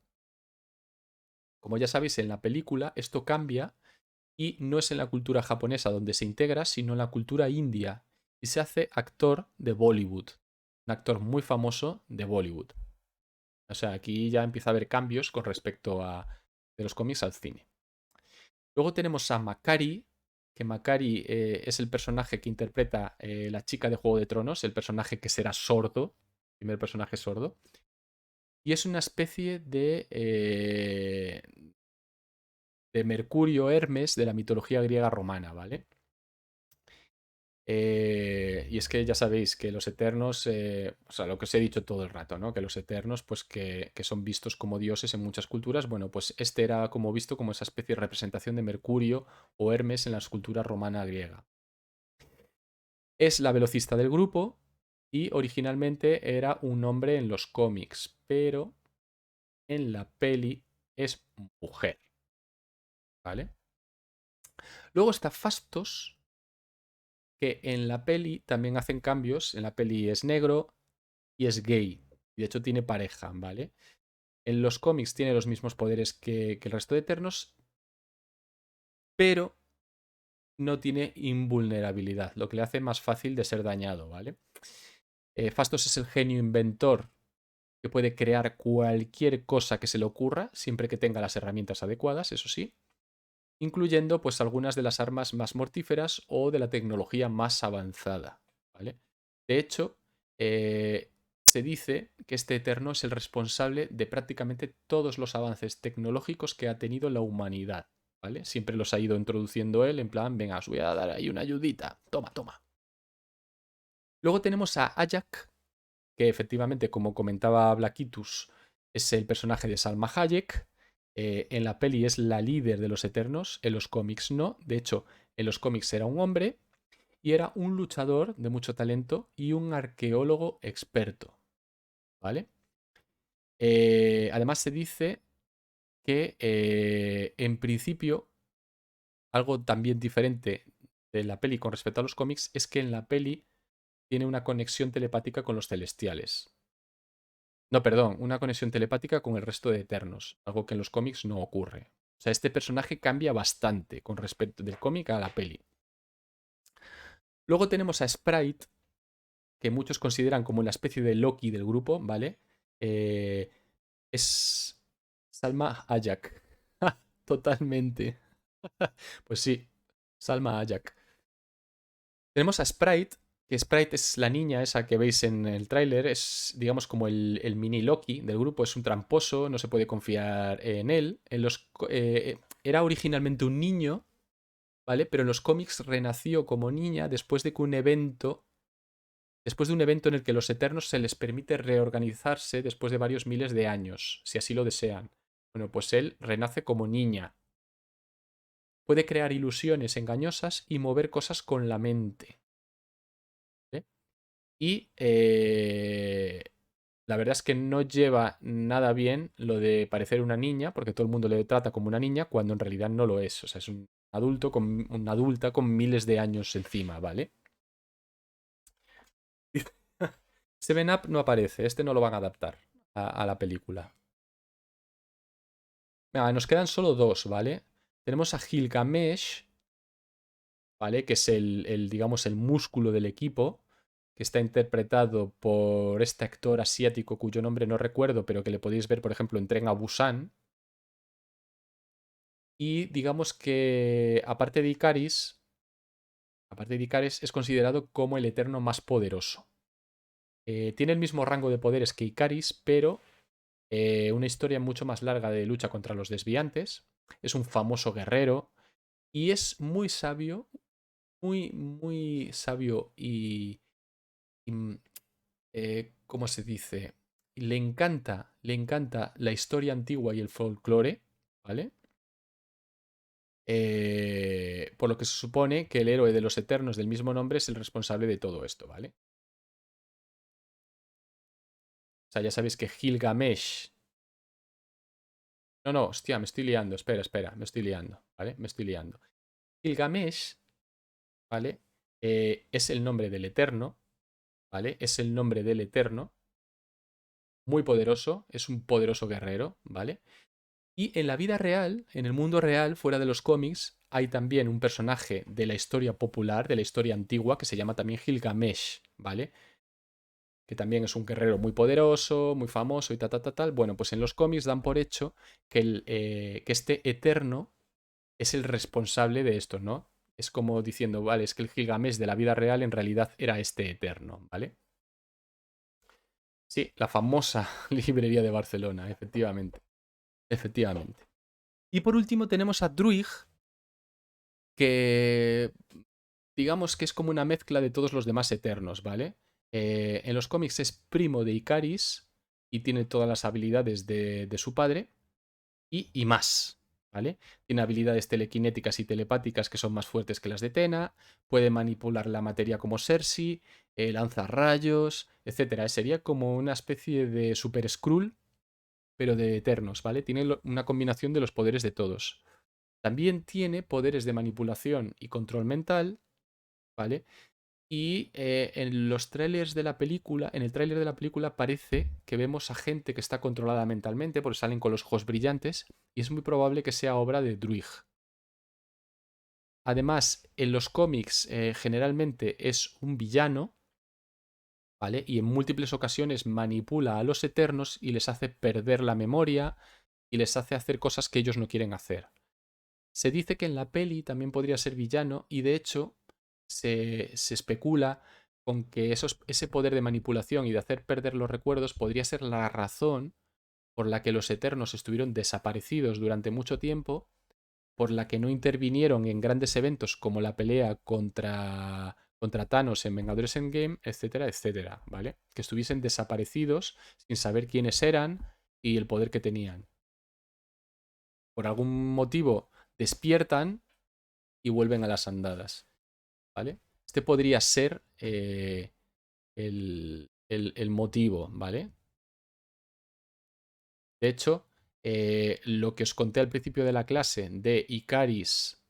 Como ya sabéis, en la película esto cambia y no es en la cultura japonesa donde se integra, sino en la cultura india y se hace actor de Bollywood, un actor muy famoso de Bollywood. O sea, aquí ya empieza a haber cambios con respecto a de los cómics al cine. Luego tenemos a Makari, que Makari es el personaje que interpreta la chica de Juego de Tronos, el personaje que será sordo. primer personaje sordo. Y es una especie de Mercurio Hermes de la mitología griega romana, ¿vale? Y es que ya sabéis que los eternos, o sea, lo que os he dicho todo el rato, ¿no? Que los eternos, pues que son vistos como dioses en muchas culturas. Bueno, pues este era como visto como esa especie de representación de Mercurio o Hermes en la escultura romana griega. Es la velocista del grupo y originalmente era un hombre en los cómics, pero en la peli es mujer, ¿vale? Luego está Fastos, que en la peli también hacen cambios. En la peli es negro y es gay. Y de hecho tiene pareja, ¿vale? En los cómics tiene los mismos poderes que el resto de Eternos, pero no tiene invulnerabilidad, lo que le hace más fácil de ser dañado, ¿vale? Fastos es el genio inventor que puede crear cualquier cosa que se le ocurra, siempre que tenga las herramientas adecuadas, eso sí, incluyendo pues algunas de las armas más mortíferas o de la tecnología más avanzada, ¿vale? De hecho, se dice que este Eterno es el responsable de prácticamente todos los avances tecnológicos que ha tenido la humanidad, ¿vale? Siempre los ha ido introduciendo él en plan, venga, os voy a dar ahí una ayudita, toma, toma. Luego tenemos a Ajak, que efectivamente, como comentaba Blaquitus, es el personaje de Salma Hayek. En la peli es la líder de los Eternos, en los cómics no. De hecho, en los cómics era un hombre y era un luchador de mucho talento y un arqueólogo experto, ¿vale? Además se dice que en principio algo también diferente de la peli con respecto a los cómics es que en la peli tiene una conexión telepática con los celestiales. No, perdón, una conexión telepática con el resto de Eternos, algo que en los cómics no ocurre. O sea, este personaje cambia bastante con respecto del cómic a la peli. Luego tenemos a Sprite, que muchos consideran como la especie de Loki del grupo, ¿vale? Eh, es Salma Hayek. Totalmente. Pues sí, Salma Hayek. Tenemos a Sprite, que Sprite es la niña esa que veis en el tráiler, es digamos como el mini Loki del grupo, es un tramposo, no se puede confiar en él. Era originalmente un niño, ¿vale? Pero en los cómics renació como niña después de un evento en el que los Eternos se les permite reorganizarse después de varios miles de años, si así lo desean. Bueno, pues él renace como niña. Puede crear ilusiones engañosas y mover cosas con la mente. ¿Eh? Y la verdad es que no lleva nada bien lo de parecer una niña, porque todo el mundo le trata como una niña cuando en realidad no lo es. O sea, es un adulto con una adulta con miles de años encima, ¿vale? Seven Up no aparece, este no lo van a adaptar a la película. Venga, nos quedan solo dos, ¿vale? Tenemos a Gilgamesh, ¿vale? Que es digamos, el músculo del equipo, que está interpretado por este actor asiático cuyo nombre no recuerdo, pero que le podéis ver, por ejemplo, en Tren a Busan. Y digamos que, aparte de Icaris, es considerado como el Eterno más poderoso. Tiene el mismo rango de poderes que Icaris, pero una historia mucho más larga de lucha contra los desviantes. Es un famoso guerrero y es muy sabio, muy sabio y ¿cómo se dice? Le encanta la historia antigua y el folclore, ¿vale? Por lo que se supone que el héroe de los Eternos del mismo nombre es el responsable de todo esto, ¿vale? O sea, ya sabéis que Gilgamesh... No, no, hostia, me estoy liando, espera, me estoy liando, ¿vale? Me estoy liando. Gilgamesh, ¿vale? Es el nombre del Eterno, ¿vale? Es el nombre del Eterno, muy poderoso, es un poderoso guerrero, ¿vale? Y en la vida real, en el mundo real, fuera de los cómics, hay también un personaje de la historia popular, de la historia antigua, que se llama también Gilgamesh, ¿vale? Que también es un guerrero muy poderoso, muy famoso y tal, tal, tal, tal. Bueno, pues en los cómics dan por hecho que este Eterno es el responsable de esto, ¿no? Es como diciendo, vale, es que el Gilgamesh de la vida real en realidad era este Eterno, ¿vale? Sí, la famosa librería de Barcelona, efectivamente. Efectivamente. Y por último tenemos a Druig, que digamos que es como una mezcla de todos los demás Eternos, ¿vale? En los cómics es primo de Icaris y tiene todas las habilidades de su padre y más, ¿vale? Tiene habilidades telequinéticas y telepáticas que son más fuertes que las de Tena, puede manipular la materia como Cersei, lanza rayos, etcétera. Sería como una especie de Super Skrull, pero de Eternos, ¿vale? Tiene una combinación de los poderes de todos. También tiene poderes de manipulación y control mental, ¿vale? Y en los trailers de la película, en el tráiler de la película parece que vemos a gente que está controlada mentalmente porque salen con los ojos brillantes y es muy probable que sea obra de Druig. Además, en los cómics generalmente es un villano, ¿vale? Y en múltiples ocasiones manipula a los Eternos y les hace perder la memoria y les hace hacer cosas que ellos no quieren hacer. Se dice que en la peli también podría ser villano y de hecho se especula con que ese poder de manipulación y de hacer perder los recuerdos podría ser la razón por la que los Eternos estuvieron desaparecidos durante mucho tiempo, por la que no intervinieron en grandes eventos como la pelea contra Thanos en Vengadores Endgame, etcétera, etcétera, ¿vale? Que estuviesen desaparecidos sin saber quiénes eran y el poder que tenían. Por algún motivo despiertan y vuelven a las andadas, ¿vale? Este podría ser el motivo, ¿vale? De hecho, lo que os conté al principio de la clase de Icaris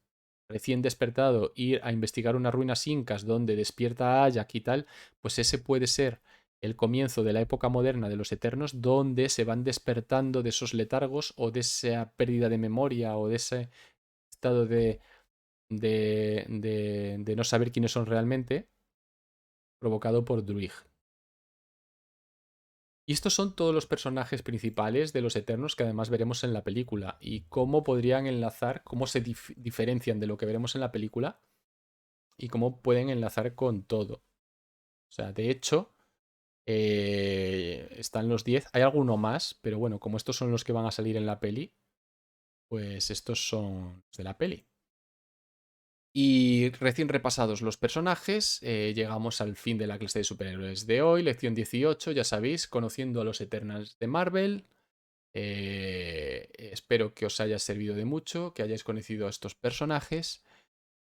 recién despertado ir a investigar unas ruinas incas donde despierta a Ayak y tal, pues ese puede ser el comienzo de la época moderna de los Eternos donde se van despertando de esos letargos o de esa pérdida de memoria o de ese estado de no saber quiénes son realmente provocado por Druig. Y estos son todos los personajes principales de los Eternos que además veremos en la película. Y cómo podrían enlazar, cómo se diferencian de lo que veremos en la película y cómo pueden enlazar con todo. O sea, de hecho, están los 10. Hay alguno más, pero bueno, como estos son los que van a salir en la peli, pues estos son los de la peli. Y recién repasados los personajes, llegamos al fin de la clase de superhéroes de hoy, lección 18, ya sabéis, conociendo a los Eternals de Marvel. Espero que os haya servido de mucho, que hayáis conocido a estos personajes,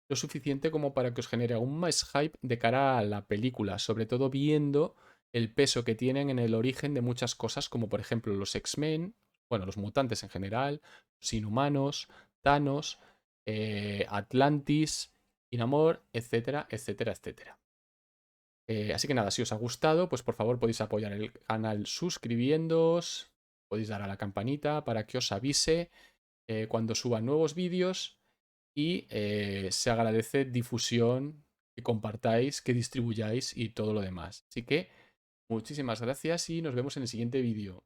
lo suficiente como para que os genere aún más hype de cara a la película, sobre todo viendo el peso que tienen en el origen de muchas cosas, como por ejemplo los X-Men, bueno, los mutantes en general, los inhumanos, Thanos, Atlantis, Namor, etcétera, etcétera, etcétera. Así que nada, si os ha gustado, pues por favor podéis apoyar el canal suscribiéndoos, podéis dar a la campanita para que os avise cuando suba nuevos vídeos y se agradece difusión, que compartáis, que distribuyáis y todo lo demás. Así que muchísimas gracias y nos vemos en el siguiente vídeo.